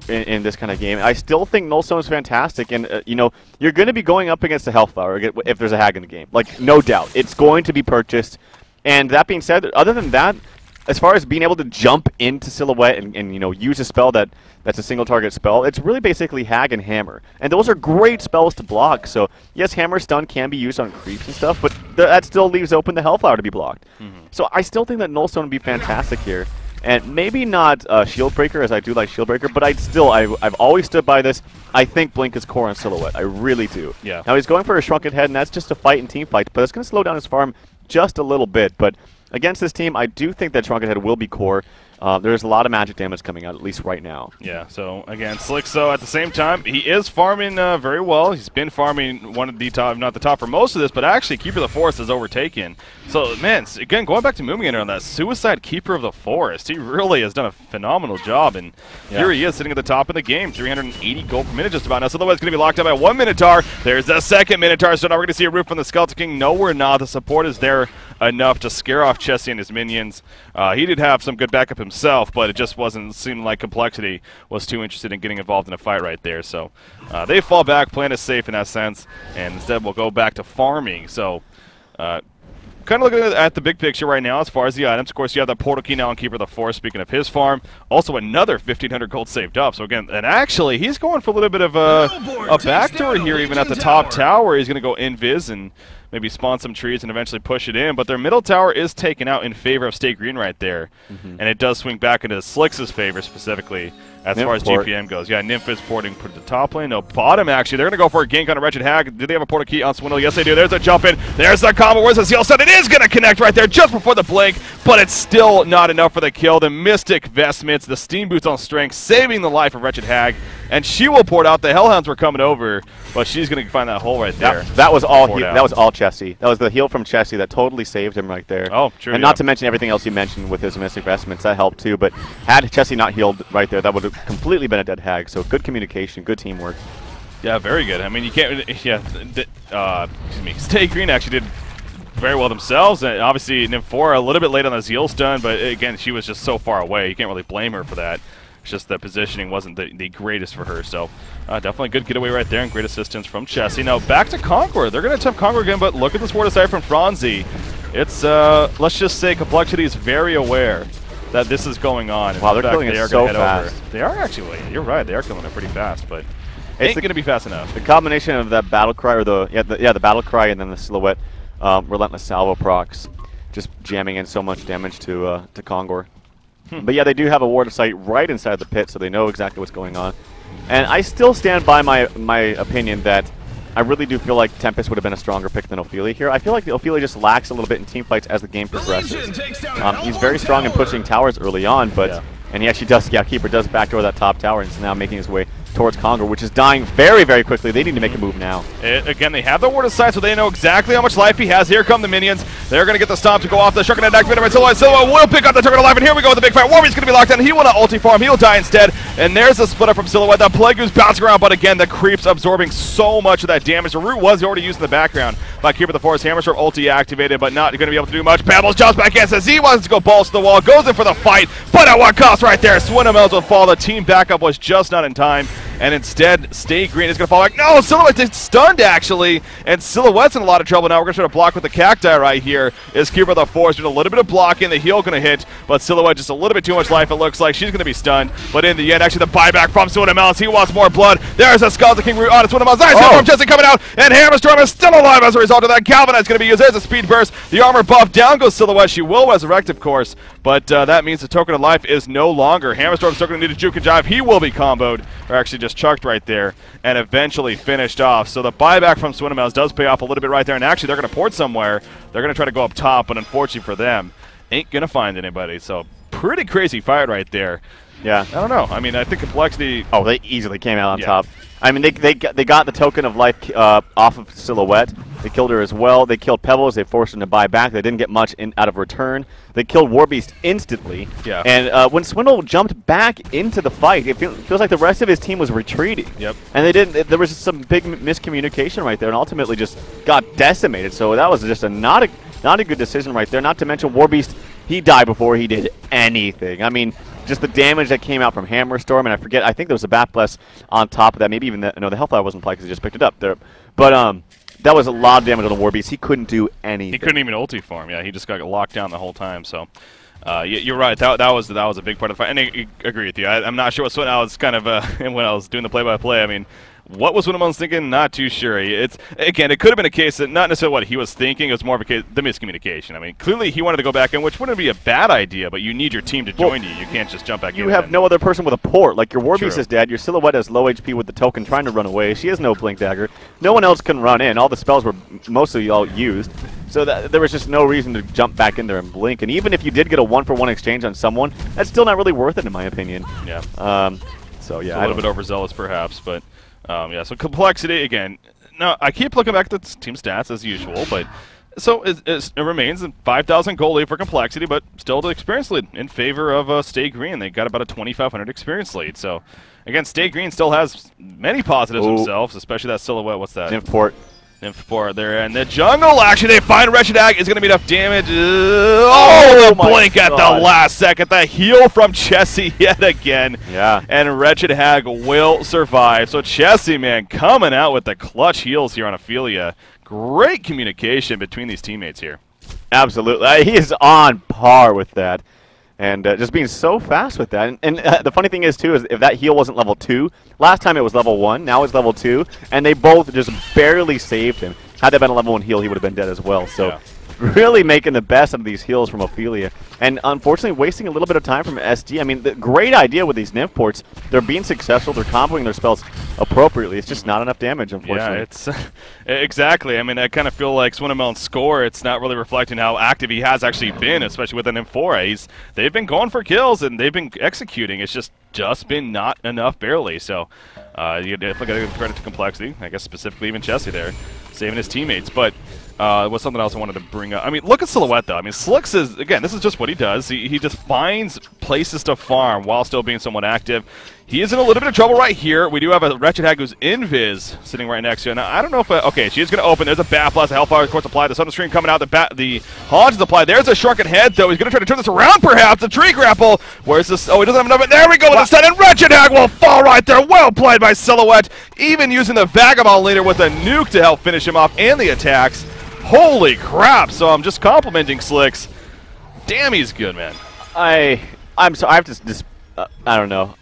S2: in this kind of game. I still think Nullstone is fantastic, and you know, you're going to be going up against the Hellflower if there's a hag in the game. Like, no doubt. It's going to be purchased. And that being said, other than that, as far as being able to jump into Silhouette and you know, use a spell that's a single target spell, it's really basically Hag and Hammer. And those are great spells to block. So yes, Hammer Stun can be used on creeps and stuff, but that still leaves open the Hellflower to be blocked. So I still think that Nullstone would be fantastic here. And maybe not Shield Breaker, as I do like Shield Breaker, but I've always stood by this. I think Blink is core on Silhouette. I really do.
S1: Yeah.
S2: Now he's going for a Shrunken Head, and that's just a fight and team fight, but it's going to slow down his farm just a little bit. But against this team, I do think that Shrunken Head will be core. There's a lot of magic damage coming out, at least right now.
S1: Yeah, so again, Slickso at the same time, he is farming very well. He's been farming one of the top, not the top for most of this, but actually Keeper of the Forest is overtaken. So, man, again, going back to Moomian on that Suicide Keeper of the Forest, he really has done a phenomenal job, and here he is sitting at the top of the game, 380 gold per minute just about. Now, Silhouette's going to be locked up by 1 Minotaur. There's the second Minotaur, so now we're going to see a roof from the Skeleton King. No, we're not. The support is there enough to scare off Chessie and his minions. He did have some good backup himself, but it just wasn't seeming like Complexity was too interested in getting involved in a fight right there. So they fall back, plan is safe in that sense, and instead we'll go back to farming. So kind of looking at the big picture right now as far as the items. Of course, you have the Portal Key now on Keeper of the Forest, speaking of his farm. Also another 1,500 gold saved up. So again, and actually, he's going for a little bit of a backdoor here even at the top tower. He's going to go invis and maybe spawn some trees and eventually push it in. But their middle tower is taken out in favor of Stay Green right there. And it does swing back into Slick's favor specifically as far as GPM goes. Yeah, Nymph is porting to the top lane. No, bottom actually. They're going to go for a gank on a Wretched Hag. Do they have a portal key on Swindle? Yes, they do. There's a jump in. There's the combo. Where's the seal set? It is going to connect right there just before the blink, but it's still not enough for the kill. The Mystic Vestments, the Steam Boots on Strength, saving the life of Wretched Hag. And she will port out. The Hellhounds were coming over, but she's going to find that hole right there.
S2: That was all that was all Chessie. That was the heal from Chessie that totally saved him right there.
S1: Oh, true.
S2: And not to mention everything else you mentioned with his Mystic Vestments. That helped too. But had Chessie not healed right there, that would have completely been a dead Hag. So good communication, good teamwork.
S1: Yeah, very good. I mean, you can't. Yeah, excuse me. Stay Green actually did very well themselves. And obviously, Nymphora a little bit late on the Zeal stun, but again, she was just so far away. You can't really blame her for that. It's just the positioning wasn't the greatest for her. So definitely good getaway right there and great assistance from Chessie. Now back to Conqueror. They're going to attempt Conqueror again, but look at this word aside from Franzi. It's, let's just say Complexity is very aware that this is going on.
S2: Wow, they're killing it so fast.
S1: They are actually. You're right. They are killing it pretty fast, but ain't going to be fast enough.
S2: The combination of that Battle Cry, or the Battle Cry, and then the Silhouette Relentless Salvo procs, just jamming in so much damage to Kongor. But yeah, they do have a ward of sight right inside the pit, so they know exactly what's going on. And I still stand by my opinion that I really do feel like Tempest would have been a stronger pick than Ophelia here. I feel like Ophelia just lacks a little bit in team fights as the game progresses. He's very strong in pushing towers early on, but and he actually does. Yeah, Keeper does backdoor that top tower, and is now making his way towards Congo, which is dying very, very quickly. They need to make a move now.
S1: Again, they have the ward of sight, so they know exactly how much life he has. Here come the minions. They're going to get the stomp to go off the Shrunken Head activated by Silhouette. Silhouette will pick up the Token of Life, and here we go with the big fight. Warby's going to be locked down. He will not ulti farm. He'll die instead. And there's the split up from Silhouette. The Plague Goose bouncing around, but again, the creeps absorbing so much of that damage. The root was already used in the background by Keeper of the Forest. Hammerstorm ulti activated, but not going to be able to do much. Pebbles jumps back in, says he wants to go balls to the wall, goes in for the fight, but at what cost right there? Swindle will fall. The team backup was just not in time. And instead, Stay Green is going to fall back. No, Silhouette is stunned, actually. And Silhouette's in a lot of trouble now. We're going to try to block with the Cacti right here. Is Keeper of the Forest doing a little bit of blocking. The heal going to hit, but Silhouette just a little bit too much life, it looks like. She's going to be stunned. But in the end, actually, the buyback from Swindle. He wants more blood. There's a Skeleton King root on Swindle. Nice hit from Jesse coming out. And Hammerstorm is still alive as a result of that. Galvanize going to be used. There's a speed burst. The armor buff. Down goes Silhouette. She will resurrect, of course. But that means the Token of Life is no longer. Hammerstorm's still going to need a juke and jive. He will be comboed, or actually just chucked right there, and eventually finished off. So the buyback from Swindle does pay off a little bit right there, and actually they're going to port somewhere. They're going to try to go up top, but unfortunately for them, ain't going to find anybody. So pretty crazy fight right there.
S2: Yeah.
S1: I don't know. I mean, I think Complexity...
S2: Oh, they easily came out on top. I mean, they got the Token of Life off of Silhouette. They killed her as well. They killed Pebbles. They forced him to buy back. They didn't get much out of return. They killed Warbeast instantly.
S1: Yeah.
S2: And when Swindle jumped back into the fight, it feels like the rest of his team was retreating.
S1: Yep.
S2: And they didn't. There was just some big miscommunication right there, and ultimately just got decimated. So that was just not a good decision right there. Not to mention Warbeast, he died before he did anything. I mean, just the damage that came out from Hammerstorm, and I think there was a Bat Bless on top of that. Maybe even the Hellfire wasn't applied because he just picked it up there. But that was a lot of damage on the Warbeast. He couldn't do anything.
S1: He couldn't even ulti farm. Yeah, he just got locked down the whole time. So you're right. That was a big part of the fight. And I agree with you. I'm not sure what I was kind of when I was doing the play-by-play. I mean, What was Winnemone's thinking? Not too sure. Again, it could have been a case that not necessarily what he was thinking. It was more of a case the miscommunication. I mean, clearly he wanted to go back in, which wouldn't be a bad idea, but you need your team to join you. You can't just jump back in.
S2: You have no other person with a port. Like, your Warbeast
S1: True.
S2: is dead. Your Silhouette has low HP with the token trying to run away. She has no Blink Dagger. No one else can run in. All the spells were mostly all used. So there was just no reason to jump back in there and blink. And even if you did get a 1-for-1 exchange on someone, that's still not really worth it in my opinion.
S1: Yeah.
S2: So yeah,
S1: a little bit overzealous perhaps, but yeah. So complexity again. No, I keep looking back at the team stats as usual, but so it remains 5,000 goal lead for complexity, but still the experience lead in favor of Stay Green. They got about a 2,500 experience lead. So again, Stay Green still has many positives themselves, especially that Silhouette. What's that?
S2: Nymph port.
S1: Nymph port there, and the jungle. Actually, they find Wretched Hag is going to be enough damage. The blink at the last second. The heal from Chessie yet again.
S2: Yeah.
S1: And Wretched Hag will survive. So Chessie, man, coming out with the clutch heals here on Ophelia. Great communication between these teammates here.
S2: Absolutely. He is on par with that. And just being so fast with that. And the funny thing is, too, is if that heal wasn't level 2, last time it was level 1, now it's level 2, and they both just barely saved him. Had that been a level 1 heal, he would have been dead as well. So
S1: yeah.
S2: Really making the best out of these heals from Ophelia. And unfortunately, wasting a little bit of time from SG. I mean, the great idea with these Nymph ports, they're being successful, they're comboing their spells appropriately. It's just not enough damage, unfortunately.
S1: Yeah, it's exactly. I mean, I kind of feel like Swinnemelon's score, it's not really reflecting how active he has actually been, especially with an Nymph. They've been going for kills, and they've been executing. It's just been not enough, barely. So you definitely got to give credit to complexity. I guess specifically even Chessie there, saving his teammates. But was something else I wanted to bring up. I mean, look at Silhouette, though. I mean, Slicks is, again, this is just what he does. He just finds places to farm while still being somewhat active. He is in a little bit of trouble right here. We do have a Wretched Hag who's invis sitting right next to him. Now, I don't know if... okay, she is going to open. There's a Bat Blast, a Hellfire, of course, applied. The Sun Stream coming out. The HoN is applied. There's a Shrunken Head, though. He's going to try to turn this around, perhaps. The Tree Grapple. Where's this? Oh, he doesn't have enough. There we go with the stun, and Wretched Hag will fall right there. Well played by Silhouette. Even using the Vagabond leader with a nuke to help finish him off and the attacks. Holy crap. So I'm just complimenting Slicks. Damn, he's good, man.
S2: I'm sorry. I have to just... I don't know.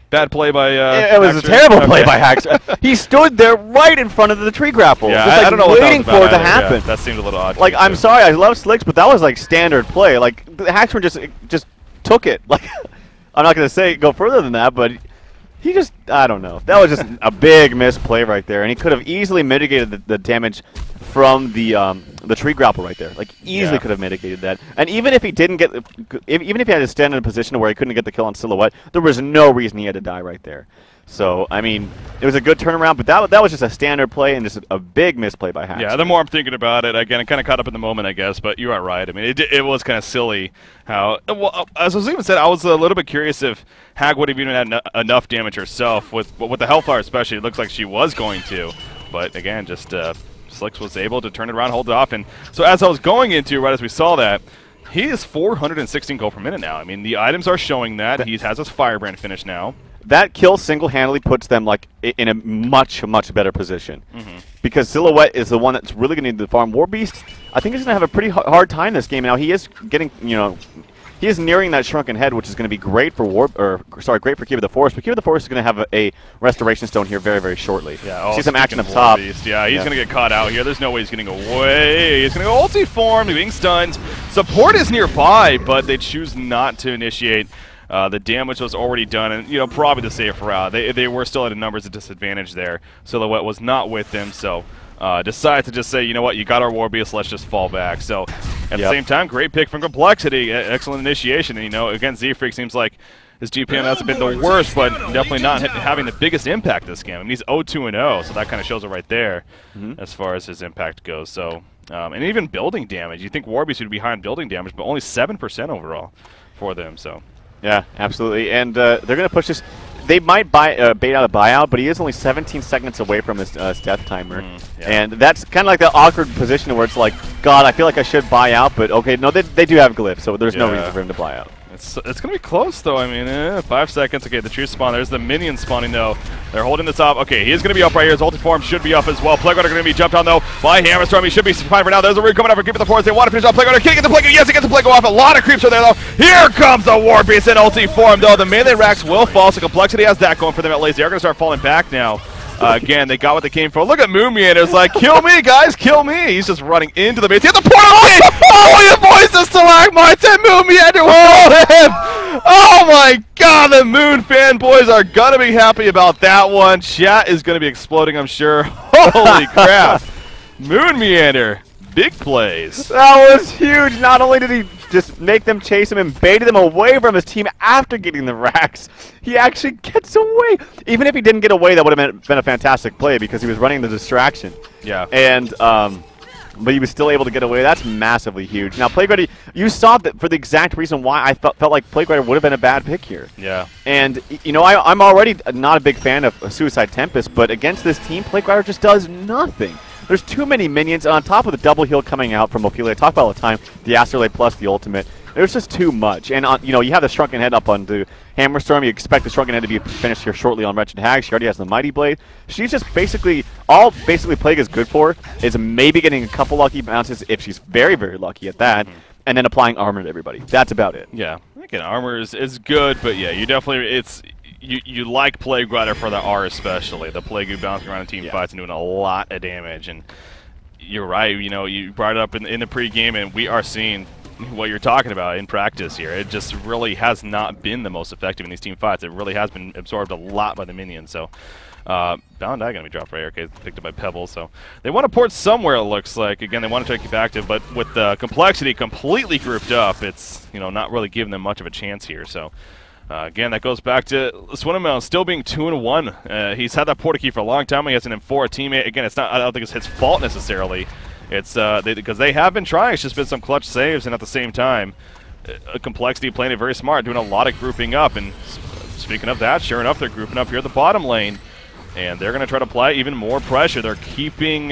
S1: Bad play by
S2: it was a terrible play by Hax. He stood there right in front of the Tree Grapple.
S1: Yeah,
S2: just, like,
S1: I don't know
S2: waiting
S1: what that was
S2: for it to
S1: about either.
S2: happen.
S1: Yeah, that seemed a little odd.
S2: Like, I'm sorry, I love Slicks, but that was like standard play. Like, the Haxman just took it. Like, I'm not gonna go further than that, but he just, I don't know. That was just a big misplay right there, and he could have easily mitigated the damage from the Tree Grapple right there. Like, easily could have mitigated that. And even if he didn't get, even if he had to stand in a position where he couldn't get the kill on Silhouette, there was no reason he had to die right there. So, I mean, it was a good turnaround, but that was just a standard play and just a big misplay by Hax.
S1: Yeah, the more I'm thinking about it, again, I kind of caught up in the moment, I guess, but you are right. I mean, it was kind of silly how, well, as I was even said, I was a little bit curious if Hag would have even had enough damage herself. With the Hellfire especially, it looks like she was going to. But, again, just Slicks was able to turn it around, hold it off. And so as I was going into, right as we saw that, he is 416 gold per minute now. I mean, the items are showing that. He has his Firebrand finish now.
S2: That kill single-handedly puts them like in a much better position, because Silhouette is the one that's really going to need the farm. Warbeast, I think, is going to have a pretty hard time this game. Now he is getting, he is nearing that Shrunken Head, which is going to be great for great for Keep of the Forest. But Keep of the Forest is going to have a Restoration Stone here very shortly.
S1: Yeah,
S2: see some action up top.
S1: Yeah, he's going to get caught out here. There's no way he's getting away. He's going to go ulti form, being stunned. Support is nearby, but they choose not to initiate. The damage was already done, and probably the safe route. They were still at a numbers disadvantage there. Silhouette was not with them, so decided to just say, you know what, you got our Warbeast, let's just fall back. So at the same time, great pick from Complexity, excellent initiation. And again, Z-Freak seems like his GPM hasn't been the worst, but definitely not having the biggest impact this game. I mean, he's 0-2-0, so that kind of shows it right there as far as his impact goes. So and even building damage, you think Warbeast would be high in building damage, but only 7% overall for them. So.
S2: Yeah, absolutely. And they're going to push this. They might bait out a buyout, but he is only 17 seconds away from his death timer. And that's kind of like the awkward position where it's like, God, I feel like I should buy out, but okay, no, they do have glyphs, so there's no reason for him to buy out.
S1: It's going to be close, though. I mean, 5 seconds. Okay, the true spawn. There's the minion spawning, though. They're holding this up. Okay, he is going to be up right here. His ulti form should be up as well. Plague Rider going to be jumped on, though, by Hammerstorm. He should be fine for now. There's a root coming up for Keep of the Forest. They want to finish off Plague Rider. Can he get the Plague? Yes, he gets the Plague off. A lot of creeps are there, though. Here comes the Warbeast in ulti form, though. The melee racks will fall, so Complexity has that going for them at least. They're going to start falling back now. Again, they got what they came for. Look at Moomian. It's like, kill me, guys, kill me. He's just running into the base. He has the portal key! Oh, he avoids the stalagmites, and Moomian will him! Oh my god, the Moon fanboys are going to be happy about that one. Chat is going to be exploding, I'm sure. Holy crap. Moon Meander. Big plays.
S2: That was huge. Not only did he just make them chase him and baited them away from his team after getting the racks, he actually gets away. Even if he didn't get away, that would have been a fantastic play because he was running the distraction.
S1: Yeah.
S2: And, but he was still able to get away. That's massively huge. Now, Plague you saw that for the exact reason why I felt like Plague would have been a bad pick here.
S1: Yeah.
S2: And, you know, I'm already not a big fan of Suicide Tempest, but against this team, Plague just does nothing. There's too many minions, and on top of the double heal coming out from Ophelia, I talk about all the time, the Astrolabe plus the ultimate. There's just too much. And, you know, you have the Shrunken Head up on the Hammerstorm. You expect the Shrunken Head to be finished here shortly on Wretched Hag. She already has the Mighty Blade. She's just basically, all basically Plague is good for is maybe getting a couple lucky bounces if she's very, very lucky at that, and then applying armor to everybody. That's about it.
S1: Yeah. Again, armor is good, but yeah, you definitely, you like Plague Rider for the R especially. The Plague who bouncing around in team fights and doing a lot of damage. And you're right, you know, you brought it up in the pregame, and we are seeing what you're talking about in practice here. It just really has not been the most effective in these team fights. It really has been absorbed a lot by the minions. So Bound Eye going to be dropped right here. Okay, picked up by Pebble. So they want to port somewhere, it looks like. Again, they want to try to keep active, but with the complexity completely grouped up, it's, you know, not really giving them much of a chance here. So again, that goes back to Swinamel still being 2-1. He's had that porta key for a long time. He has an M4 teammate. Again, it's not. I don't think it's his fault necessarily. It's because they have been trying. It's just been some clutch saves, and at the same time, Complexity playing it very smart, doing a lot of grouping up. And speaking of that, sure enough, they're grouping up here at the bottom lane, and they're going to try to apply even more pressure. They're keeping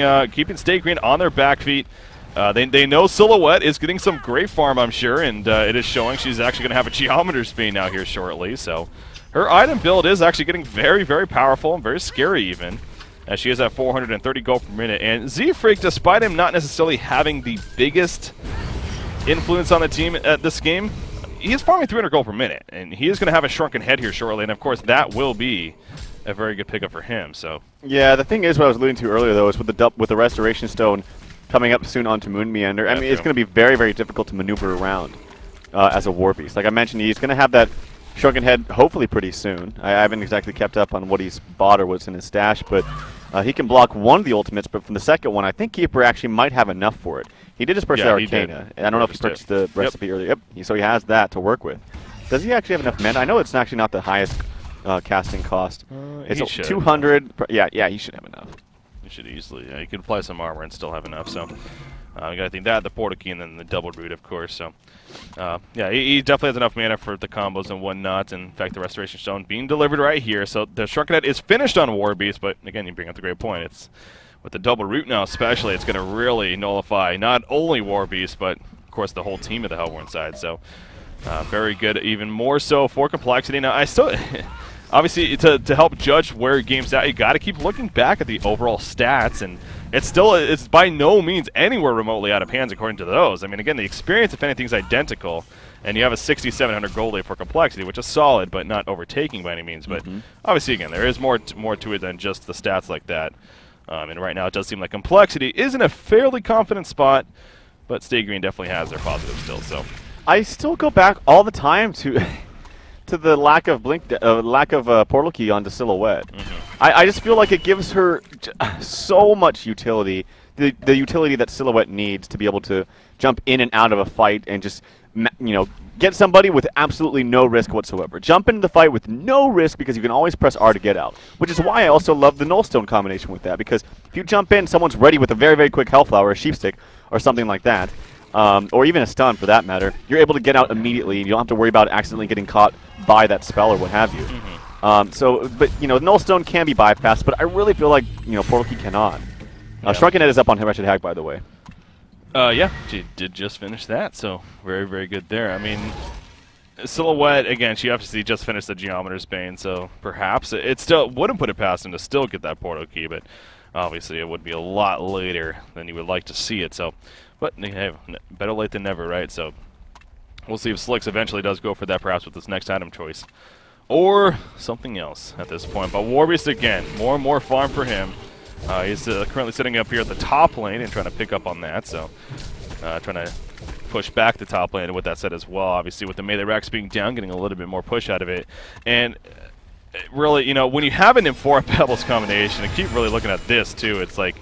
S1: Stay Green on their back feet. They know Silhouette is getting some great farm, I'm sure, and it is showing. She's actually going to have a Geometer Speed now here shortly. So her item build is actually getting very, very powerful and very scary even, as she is at 430 gold per minute. And Z-Freak, despite him not necessarily having the biggest influence on the team at this game, he is farming 300 gold per minute, and he is going to have a Shrunken Head here shortly, and of course that will be a very good pickup for him. So
S2: yeah, the thing is, what I was alluding to earlier though, is with the Restoration Stone coming up soon onto Moon Meander, I mean, it's going to be very, very difficult to maneuver around as a War Beast. Like I mentioned, he's going to have that Shrunken Head hopefully pretty soon. I haven't exactly kept up on what he's bought or what's in his stash, but he can block one of the ultimates, but from the second one, I think Keeper actually might have enough for it. He did just purchase the Arcana. I don't know if he purchased the recipe earlier. Yep, so he has that to work with. Does he actually have enough mana? I know it's actually not the highest casting cost. It's 200. Yeah, he should have enough.
S1: He should easily. Yeah, he could apply some armor and still have enough. So we got to think that, the Porta Key, and then the double root, of course. So yeah, he definitely has enough mana for the combos and whatnot. And in fact, the Restoration Stone being delivered right here. So the Shrunken Head is finished on War Beast, but again, you bring up the great point. It's with the double root now, especially, it's going to really nullify not only War Beast, but of course the whole team of the Hellborn side. So very good, even more so for Complexity. Now, I still, obviously, to help judge where game's at, you got to keep looking back at the overall stats, and it's by no means anywhere remotely out of hands according to those. I mean, again, the experience, if anything, is identical, and you have a 6,700 gold lead for Complexity, which is solid, but not overtaking by any means. But obviously, again, there is more to it than just the stats like that. And right now, it does seem like Complexity is in a fairly confident spot, but Stay Green definitely has their positives still. So
S2: I still go back all the time to the lack of portal key onto Silhouette. I just feel like it gives her so much utility, the utility that Silhouette needs to be able to jump in and out of a fight and just, you know, get somebody with absolutely no risk whatsoever. Jump into the fight with no risk because you can always press R to get out, which is why I also love the Nullstone combination with that, because if you jump in, someone's ready with a very, very quick Hellflower, a Sheepstick, or something like that, or even a stun for that matter, you're able to get out immediately, and you don't have to worry about accidentally getting caught by that spell or what have you. But, you know, Nullstone can be bypassed, but I really feel like, you know, Portal Key cannot. Shrunken Head is up on Wretched Hag, by the way.
S1: Yeah, she did just finish that, so very, very good there. I mean, Silhouette, again, she obviously just finished the Geometer's Bane, so perhaps it still wouldn't put it past him to still get that Portal Key, but obviously it would be a lot later than you would like to see it. So, but hey, better late than never, right? So we'll see if Slicks eventually does go for that, perhaps with this next item choice. or something else at this point. But Warbeast, again, more and more farm for him. He's currently sitting up here at the top lane and trying to pick up on that, so trying to push back the top lane. And with that said as well, obviously with the melee racks being down, getting a little bit more push out of it. And really, you know, when you have an Amphora Pebbles combination, and keep really looking at this too, it's like,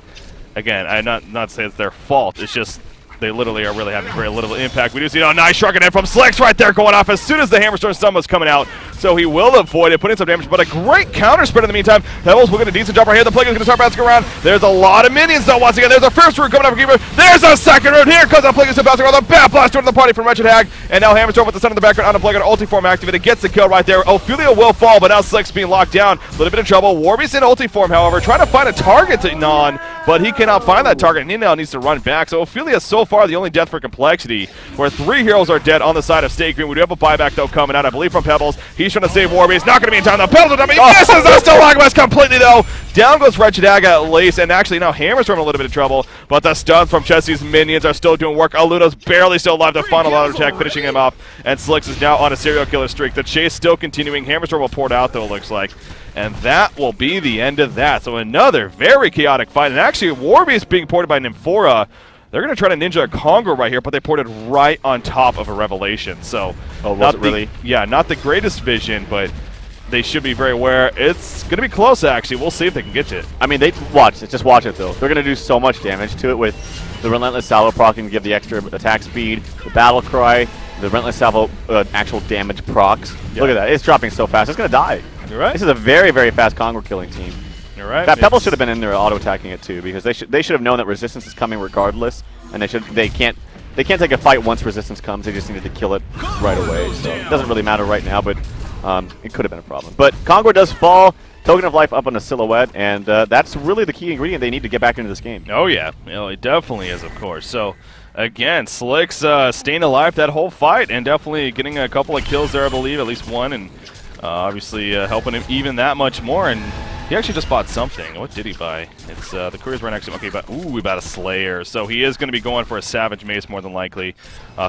S1: again, I'm not saying it's their fault, it's just they literally are really having very little impact. We do see a nice shark in from Slicks right there going off as soon as the Hammerstorm stun was coming out. So he will avoid it, putting some damage, but a great counter spread in the meantime. Pebbles will get a decent jump right here. The Plague is going to start bouncing around. There's a lot of minions though once again. There's a first root coming up for Keeper. There's a second root. Here comes the Plague is bouncing around. The Bat Blast to the party from Wretched Hag. And now Hammerstorm with the sun in the background on the Plague on ulti form activated. Gets the kill right there. Ophelia will fall, but now Slicks being locked down. A little bit of trouble. Warbeast in ulti form, however, trying to find a target to Non, but he cannot find that target. And he now needs to run back. So Ophelia is so far the only death for Complexity, where 3 heroes are dead on the side of Stay Green. We do have a buyback though coming out, I believe, from Pebbles. He's trying to save Warbeast. Not going to be in time. The Pebbles are done. He misses. That's still Lagmas completely though. Down goes Wretched Hag at least, and actually now Hammerstorm in a little bit of trouble. But the stuns from Chelsea's minions are still doing work. Aluna's barely still alive. The final auto attack finishing him off, and Slicks is now on a serial killer streak. The chase still continuing. Hammerstorm will pour it out though, it looks like. And that will be the end of that. So another very chaotic fight. And actually, Warbeast being ported by Nymphora. They're going to try to ninja a Congo right here, but they ported right on top of a Revelation. So,
S2: really?
S1: Yeah, not the greatest vision, but they should be very aware. It's going to be close, actually. We'll see if they can get to it.
S2: I mean, just watch it, though. They're going to do so much damage to it with the Relentless Salvo proccing to give the extra attack speed, the Battle Cry, the Relentless Salvo actual damage procs. Yeah. Look at that. It's dropping so fast. It's going to die.
S1: You're right.
S2: This is a very, very fast Congo killing team.
S1: You're right.
S2: That Pebble should have been in there auto-attacking it, too, because they should have known that resistance is coming regardless, and they can't take a fight once resistance comes. They just needed to kill it right away. So it doesn't really matter right now, but it could have been a problem. But Congo does fall. Token of Life up on a Silhouette, and that's really the key ingredient they need to get back into this game.
S1: Oh, yeah. It definitely is, of course. So, again, Slicks staying alive that whole fight and definitely getting a couple of kills there, I believe, at least one, and obviously helping him even that much more. And he actually just bought something. What did he buy? It's the couriers right next to him. Okay, but we bought a Slayer. So he is going to be going for a Savage Mace more than likely.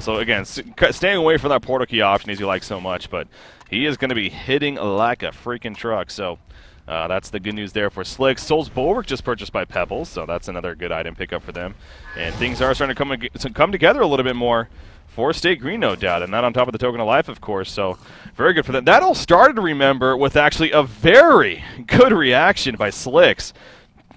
S1: So again, staying away from that portal key option as you like so much, but he is going to be hitting like a freaking truck. So that's the good news there for Slicks. Soul's Bulwark just purchased by Pebbles, so that's another good item pickup for them. And things are starting to come together a little bit more for Stay Green, no doubt, and that on top of the Token of Life, of course, so very good for them. That all started, remember, with actually a very good reaction by Slicks,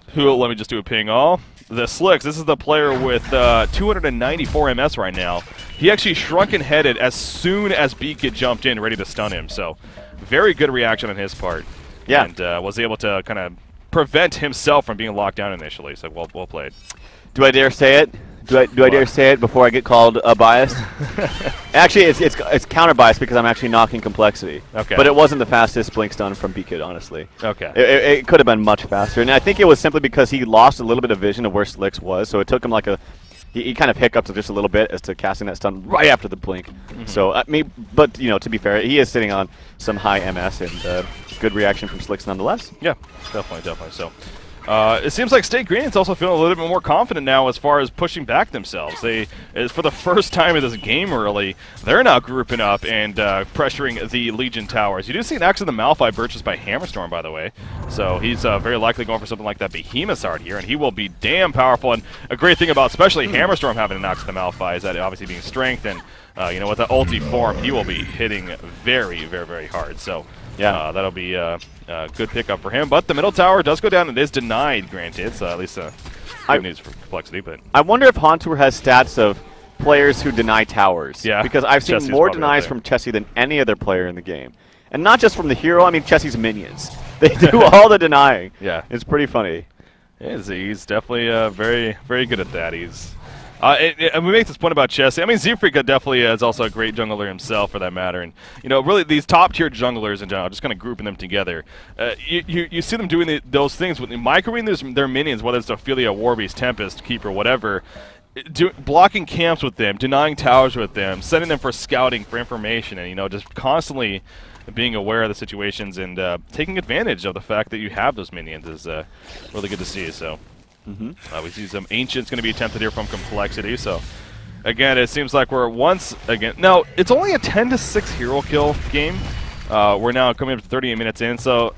S1: who, let me just do a ping all. The Slicks, this is the player with 294 MS right now. He actually shrunk and headed as soon as Beakid jumped in, ready to stun him, so very good reaction on his part.
S2: Yeah.
S1: And was able to kind of prevent himself from being locked down initially, so well played.
S2: Do I dare say it? Do I dare say it before I get called biased? Actually, it's counter biased because I'm actually knocking Complexity. Okay. But it wasn't the fastest blink stun from Beakid, honestly.
S1: Okay.
S2: It could have been much faster, and I think it was simply because he lost a little bit of vision of where Slicks was, so it took him like he kind of hiccuped just a little bit as to casting that stun right after the blink. So but you know, to be fair, he is sitting on some high MS and good reaction from Slicks nonetheless.
S1: Yeah, definitely. So. It seems like Stay Green is also feeling a little bit more confident now as far as pushing back themselves. For the first time in this game, really, they're now grouping up and pressuring the Legion towers. You do see an Axe of the Malphite purchased by Hammerstorm, by the way. So he's very likely going for something like that Behemoth Art here, and he will be damn powerful. And a great thing about especially Hammerstorm having an Axe of the Malphite is that obviously being strength, and you know, with the ulti form, he will be hitting very, very, very hard. So yeah, that'll be a good pickup for him. But the middle tower does go down. It is denied, granted. So at least good news for Complexity. But
S2: I wonder if HoN Tour has stats of players who deny towers.
S1: Yeah.
S2: Because I've seen more denies from Chessie than any other player in the game. And not just from the hero, I mean Chessie's minions. They do all the denying.
S1: Yeah.
S2: It's pretty funny.
S1: He's definitely very, very good at that. And we make this point about Chessie. I mean, Zfrika definitely is also a great jungler himself, for that matter. And you know, really, these top-tier junglers in general, just kind of grouping them together. You see them doing those things with microing their minions, whether it's Ophelia, Warbeast, Tempest, Keeper, whatever. Blocking camps with them, denying towers with them, sending them for scouting, for information, and you know, just constantly being aware of the situations and taking advantage of the fact that you have those minions is really good to see. So. We see some Ancients going to be attempted here from Complexity. So, again, it seems like we're once again. Now, it's only a 10-6 hero kill game. We're now coming up to 38 minutes in, so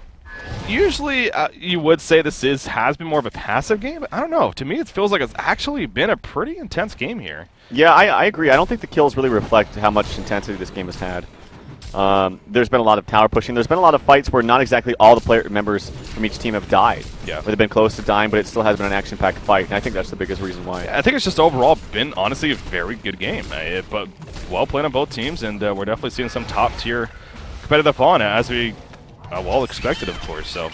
S1: usually you would say this has been more of a passive game, but I don't know. To me, it feels like it's actually been a pretty intense game here.
S2: Yeah, I agree. I don't think the kills really reflect how much intensity this game has had. There's been a lot of tower pushing. There's been a lot of fights where not exactly all the player members from each team have died.
S1: Yeah.
S2: Where they've been close to dying, but it still has been an action-packed fight, and I think that's the biggest reason why.
S1: I think it's just overall been, honestly, a very good game. But well played on both teams, and we're definitely seeing some top-tier competitive HoN, as we well expected, of course. So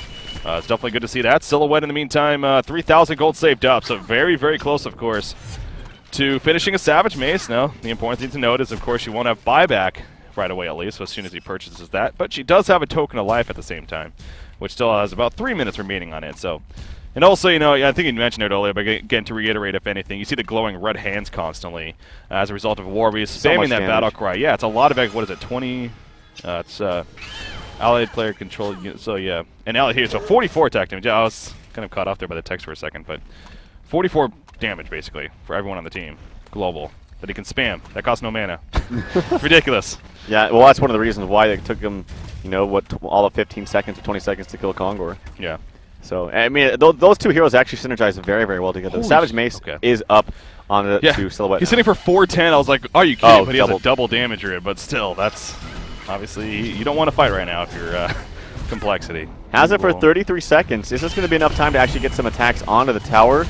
S1: it's definitely good to see that. Silhouette, in the meantime, 3,000 gold saved up, so very, very close, of course, to finishing a Savage Mace. Now, the important thing to note is, of course, you won't have buyback right away, at least, so as soon as he purchases that. But she does have a token of life at the same time, which still has about 3 minutes remaining on it. So, and also, you know, I think you mentioned it earlier, but again, to reiterate, if anything, you see the glowing red hands constantly as a result of Warby spamming that battle cry. Yeah, it's a lot of, what is it, 20? It's allied player control. So yeah, and allied here, so 44 attack damage. I was kind of caught off there by the text for a second, but 44 damage basically for everyone on the team, global, that he can spam. That costs no mana. Ridiculous.
S2: Yeah, well, that's one of the reasons why it took him, you know, what, all of 15 seconds or 20 seconds to kill Kongor.
S1: Yeah.
S2: So, I mean, those two heroes actually synergize very, very well together. The Savage Mace is up on the to Silhouette.
S1: He's hitting for 410. I was like, are you kidding? But he has a double damage rate, but still, that's obviously, you don't want to fight right now if you're Complexity.
S2: Has it for 33 seconds. Is this going to be enough time to actually get some attacks onto the tower?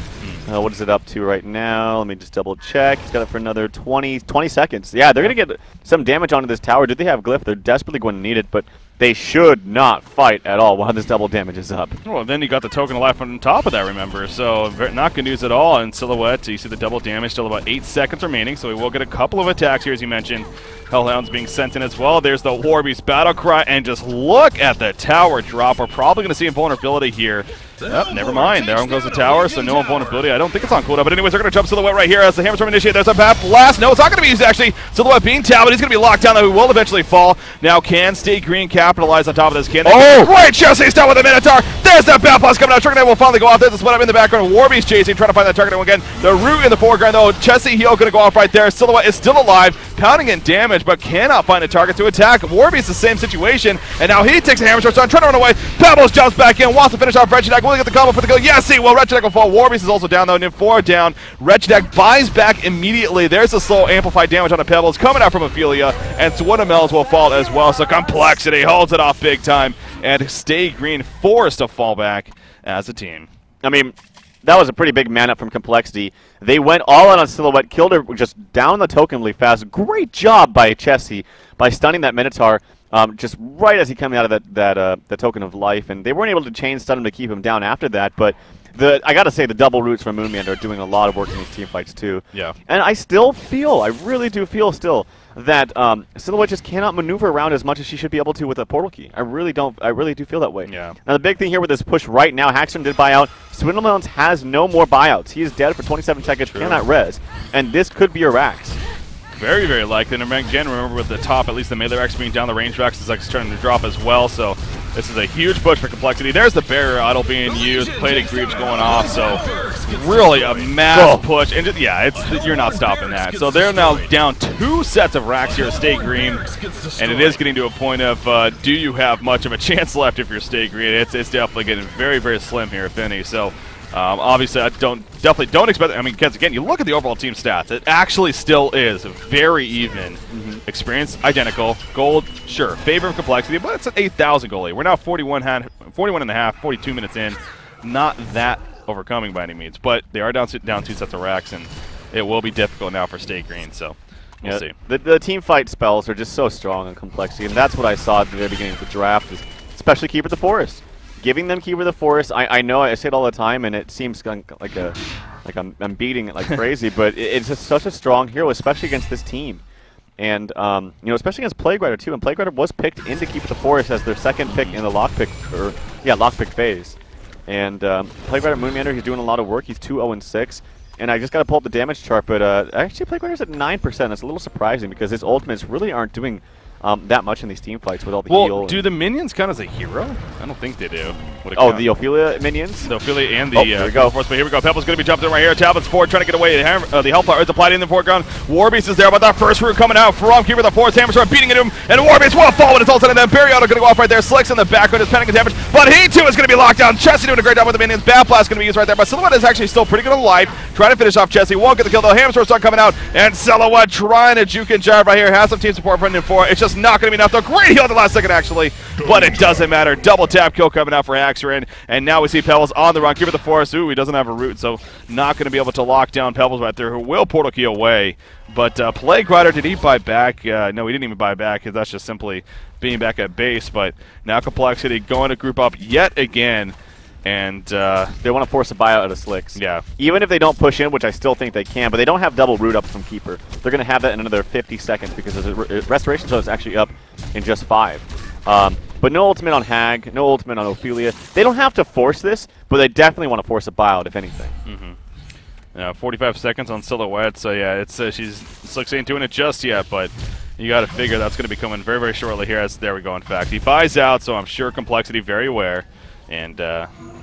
S2: What is it up to right now? Let me just double check. He's got it for another 20 seconds. Yeah, they're going to get some damage onto this tower. Do they have Glyph? They're desperately going to need it, but they should not fight at all while this double damage is up.
S1: Well, then you got the token of life on top of that, remember. So not good news at all. And Silhouette, you see the double damage, still about 8 seconds remaining, so we will get a couple of attacks here, as you mentioned. Hellhound's being sent in as well. There's the Warby's battle cry, and just look at the tower drop. We're probably going to see invulnerability here. Yep, never mind. There goes the tower, so no invulnerability. I don't think it's on cooldown, but anyways, they're going to jump Silhouette right here as the Hammerstorm initiate. There's a Bat Blast. No, it's not going to be used, actually. Silhouette being tabbed, he's going to be locked down, though he will eventually fall. Now can Stay Green capitalize on top of this? Can they? Oh! Right, Chelsea's down with the Minotaur. There's that Bat Blast coming out. Trigger will finally go off. There's the split up in the background. Warby's chasing, trying to find that target again. The Root in the foreground, though. Chessie Heal going to go off right there. Silhouette is still alive, pounding in damage, but cannot find a target to attack. Warby's the same situation, and now he takes a Hammerstorm, so trying to run away. Pebbles jumps back in, wants to finish off Regidak. Will he get the combo for the kill? Yes, he will. Regidak will fall. Warby's is also down, though. Nymphoria down. Regidak buys back immediately. There's the slow amplified damage on the Pebbles coming out from Ophelia, and Swinamels will fall as well. So Complexity holds it off big time, and Stay Green forced to fall back as a team.
S2: I mean, that was a pretty big man up from Complexity. They went all out on Silhouette, killed her just down the token really fast. Great job by Chessie by stunning that Minotaur just right as he came out of that token of life. And they weren't able to chain stun him to keep him down after that. But I got to say, the double roots from Moonman are doing a lot of work in these team fights too.
S1: Yeah. And
S2: I still feel, I really do feel still, that Silhouette just cannot maneuver around as much as she should be able to with a portal key. I really do feel that way.
S1: Yeah.
S2: Now the big thing here with this push right now, Haxton did buy out. Swindlemelons has no more buyouts. He is dead for 27 seconds, cannot res. And this could be a Rax.
S1: Very, very likely. And again, remember with the top, at least the melee Rex being down, the range Rex is like starting to drop as well. So this is a huge push for Complexity. There's the barrier idol being used, plated creeps going off. So really a massive push. And yeah, you're not stopping that. So they're now down 2 sets of racks here at Stay Green. And it is getting to a point of do you have much of a chance left if you're Stay Green? It's definitely getting very, very slim here, if any. So obviously, I definitely don't expect. I mean, because again, you look at the overall team stats. It actually still is very even. Experience identical. Gold, sure, favor of Complexity, but it's an 8,000 goalie. We're now 41 and a half, 42 minutes in. Not that overcoming by any means, but they are down 2 sets of racks, and it will be difficult now for Stay Green. So we'll see.
S2: The team fight spells are just so strong on Complexity, and that's what I saw at the very beginning of the draft, especially Keeper of the Forest. Giving them Keeper of the Forest, I know I say it all the time, and it seems like I'm beating it like crazy, but it's just such a strong hero, especially against this team, and you know, especially against Plague Rider too. And Plague Rider was picked into Keeper of the Forest as their second pick in the lockpick phase. And Plague Rider Moonmander, he's doing a lot of work. He's 2-0-6, and I just got to pull up the damage chart, but actually Plague Rider's at 9%. That's a little surprising because his ultimates really aren't doing that much in these team fights with all the
S1: Well,
S2: heal.
S1: do the minions count as a hero? I don't think they do.
S2: Oh, the Ophelia minions?
S1: The Ophelia and the
S2: here we go.
S1: Force, but here we go. Pebble's going to be jumping in right here. Tablet's forward, trying to get away. The Hellfire is applied in the foreground. Warbeast is there, but that first root coming out from Keeper of the Force. Hammerstorm beating into him, and Warbeast will fall when it's all said and done. Barry Auto going to go off right there. Slicks in the background is panic damage, but he too is going to be locked down. Chessie doing a great job with the minions. Bat Blast going to be used right there, but Silhouette is actually still pretty good alive. Trying to finish off Chessie. Won't get the kill though. Hammerstorm start coming out, and Silhouette trying to juke and jive right here. Has some team support from N4. It's just not going to be enough though. Great heal at the last second actually, but it doesn't matter. Double tap kill coming out for Haxerin, and now we see Pebbles on the run. Keeper of the Forest. Ooh, he doesn't have a root, so not going to be able to lock down Pebbles right there, who will portal key away. But Plague Rider, did he buy back? No, he didn't even buy back, because that's just simply being back at base. But now Complexity going to group up yet again, and
S2: they want to force a buyout out of Slicks.
S1: Yeah.
S2: Even if they don't push in, which I still think they can, but they don't have double root up from Keeper. They're going to have that in another 50 seconds because Restoration Zone is actually up in just 5. But no ultimate on Hag, no ultimate on Ophelia. They don't have to force this, but they definitely want to force a buyout, if anything.
S1: 45 seconds on Silhouette, so yeah, it's Slicks ain't doing it just yet, but you got to figure that's going to be coming very, very shortly here. There we go, in fact. He buys out, so I'm sure Complexity very aware, and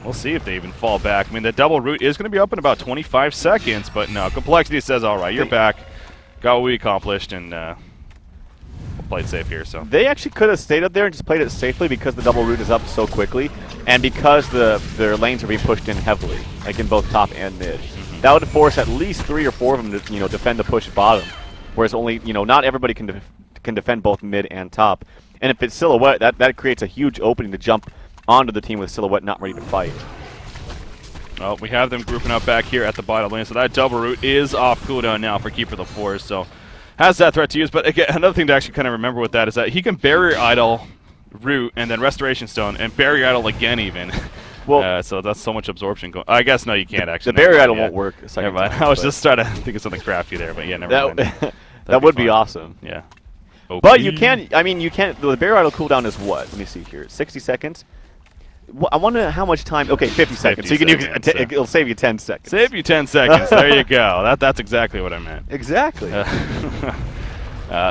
S1: we'll see if they even fall back. I mean, the double root is going to be up in about 25 seconds, but no, Complexity says, all right, you're back, got what we accomplished, and we'll play it safe here. So
S2: they actually could have stayed up there and just played it safely because the double root is up so quickly, and because their lanes are being pushed in heavily, like in both top and mid. That would force at least 3 or 4 of them to defend the push bottom, whereas only not everybody can defend both mid and top. And if it's Silhouette, that creates a huge opening to jump onto the team with Silhouette not ready to fight.
S1: Well, we have them grouping up back here at the bottom lane, so that double root is off cooldown now for Keeper of the Forest, so has that threat to use. But again, another thing to actually kind of remember with that is that he can Barrier Idol, root, and then Restoration Stone, and Barrier Idol again even. Well, so that's so much absorption going. I guess no, you can't actually.
S2: The Barrier Idol won't work.
S1: Never mind. I was just trying to think of something crafty there, but yeah, never mind.
S2: That would be awesome.
S1: Yeah.
S2: But you can't. I mean, you can't. The Barrier Idol cooldown is what? Let me see here. 60 seconds. I wonder how much time. Okay, 50 seconds. So you can use it'll save you 10 seconds.
S1: Save you 10 seconds. There you go. That's exactly what I meant.
S2: Exactly.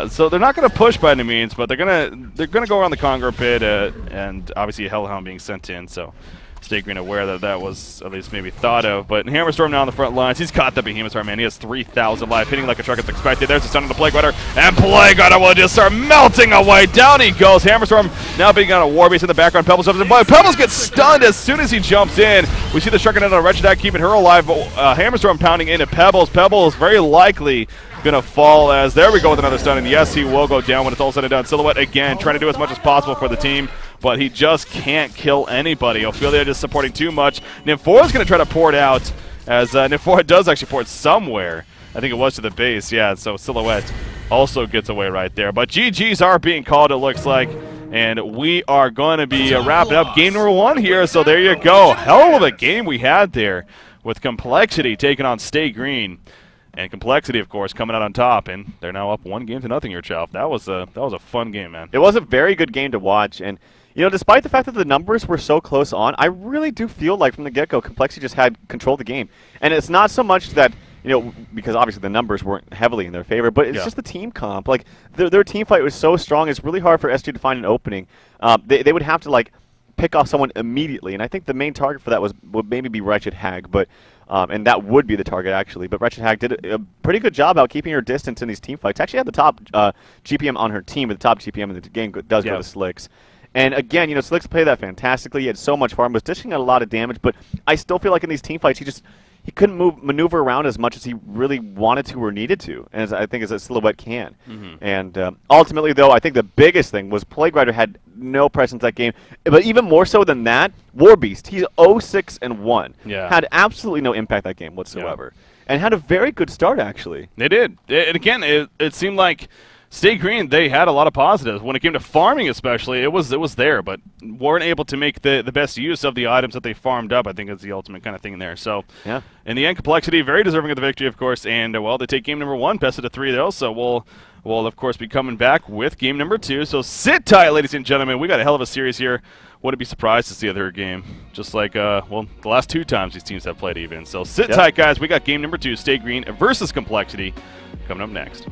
S1: So they're not going to push by any means, but they're gonna go around the Congo pit, and obviously a Hellhound being sent in. So Stay Green aware that was at least maybe thought of. But Hammerstorm now on the front lines. He's caught the Behemoth Star, man. He has 3,000 life, hitting like a truck as expected. There's the stun on the Plague Rider, and Plague Rider will just start melting away. Down he goes. Hammerstorm now being on a Warbeast in the background. Pebbles jumps in, but Pebbles gets stunned as soon as he jumps in. We see the Sharknet on Wretched Act keeping her alive, but Hammerstorm pounding into Pebbles. Pebbles very likely gonna fall as there we go with another stun, and yes, he will go down when it's all said and done. Silhouette again trying to do as much as possible for the team, but he just can't kill anybody. Ophelia just supporting too much. Nymphora's gonna try to pour it out, as Nymphora does actually pour it somewhere. I think it was to the base, yeah, so Silhouette also gets away right there. But GGs are being called, it looks like, and we are going to be wrapping up game number 1 here, so there you go. Hell of a game we had there with Complexity taking on Stay Green. And Complexity, of course, coming out on top, and they're now up 1-0 here, Chalf. That was a fun game, man.
S2: It was a very good game to watch, and despite the fact that the numbers were so close on, I really do feel like from the get-go, Complexity just had control of the game. And it's not so much that because obviously the numbers weren't heavily in their favor, but it's just the team comp. Like their team fight was so strong, it's really hard for SG to find an opening. They would have to pick off someone immediately, and I think the main target for that would maybe be Wretched Hag, but. And that would be the target, actually. But Wretched Hag did a pretty good job out keeping her distance in these team fights. Actually had the top GPM on her team, but the top GPM in the game does go to Slicks. And again, Slicks played that fantastically. He had so much farm, was dishing out a lot of damage, but I still feel like in these team fights, he couldn't maneuver around as much as he really wanted to or needed to, as I think as a Silhouette can. And ultimately, though, I think the biggest thing was Plague Rider had no presence that game. But even more so than that, Warbeast, he's 0-6-1. Had absolutely no impact that game whatsoever. And had a very good start, actually.
S1: They did. And again, it seemed like Stay Green, they had a lot of positives. When it came to farming especially, it was there, but weren't able to make the best use of the items that they farmed up, I think is the ultimate kind of thing there. So, in the end, Complexity, very deserving of the victory, of course, and, well, they take game number 1, best of the 3, though, so we'll, of course, be coming back with game number 2. So sit tight, ladies and gentlemen. We got a hell of a series here. Wouldn't be surprised to see the other game, just like, well, the last 2 times these teams have played even. So sit tight, guys. We got game number 2, Stay Green versus Complexity, coming up next.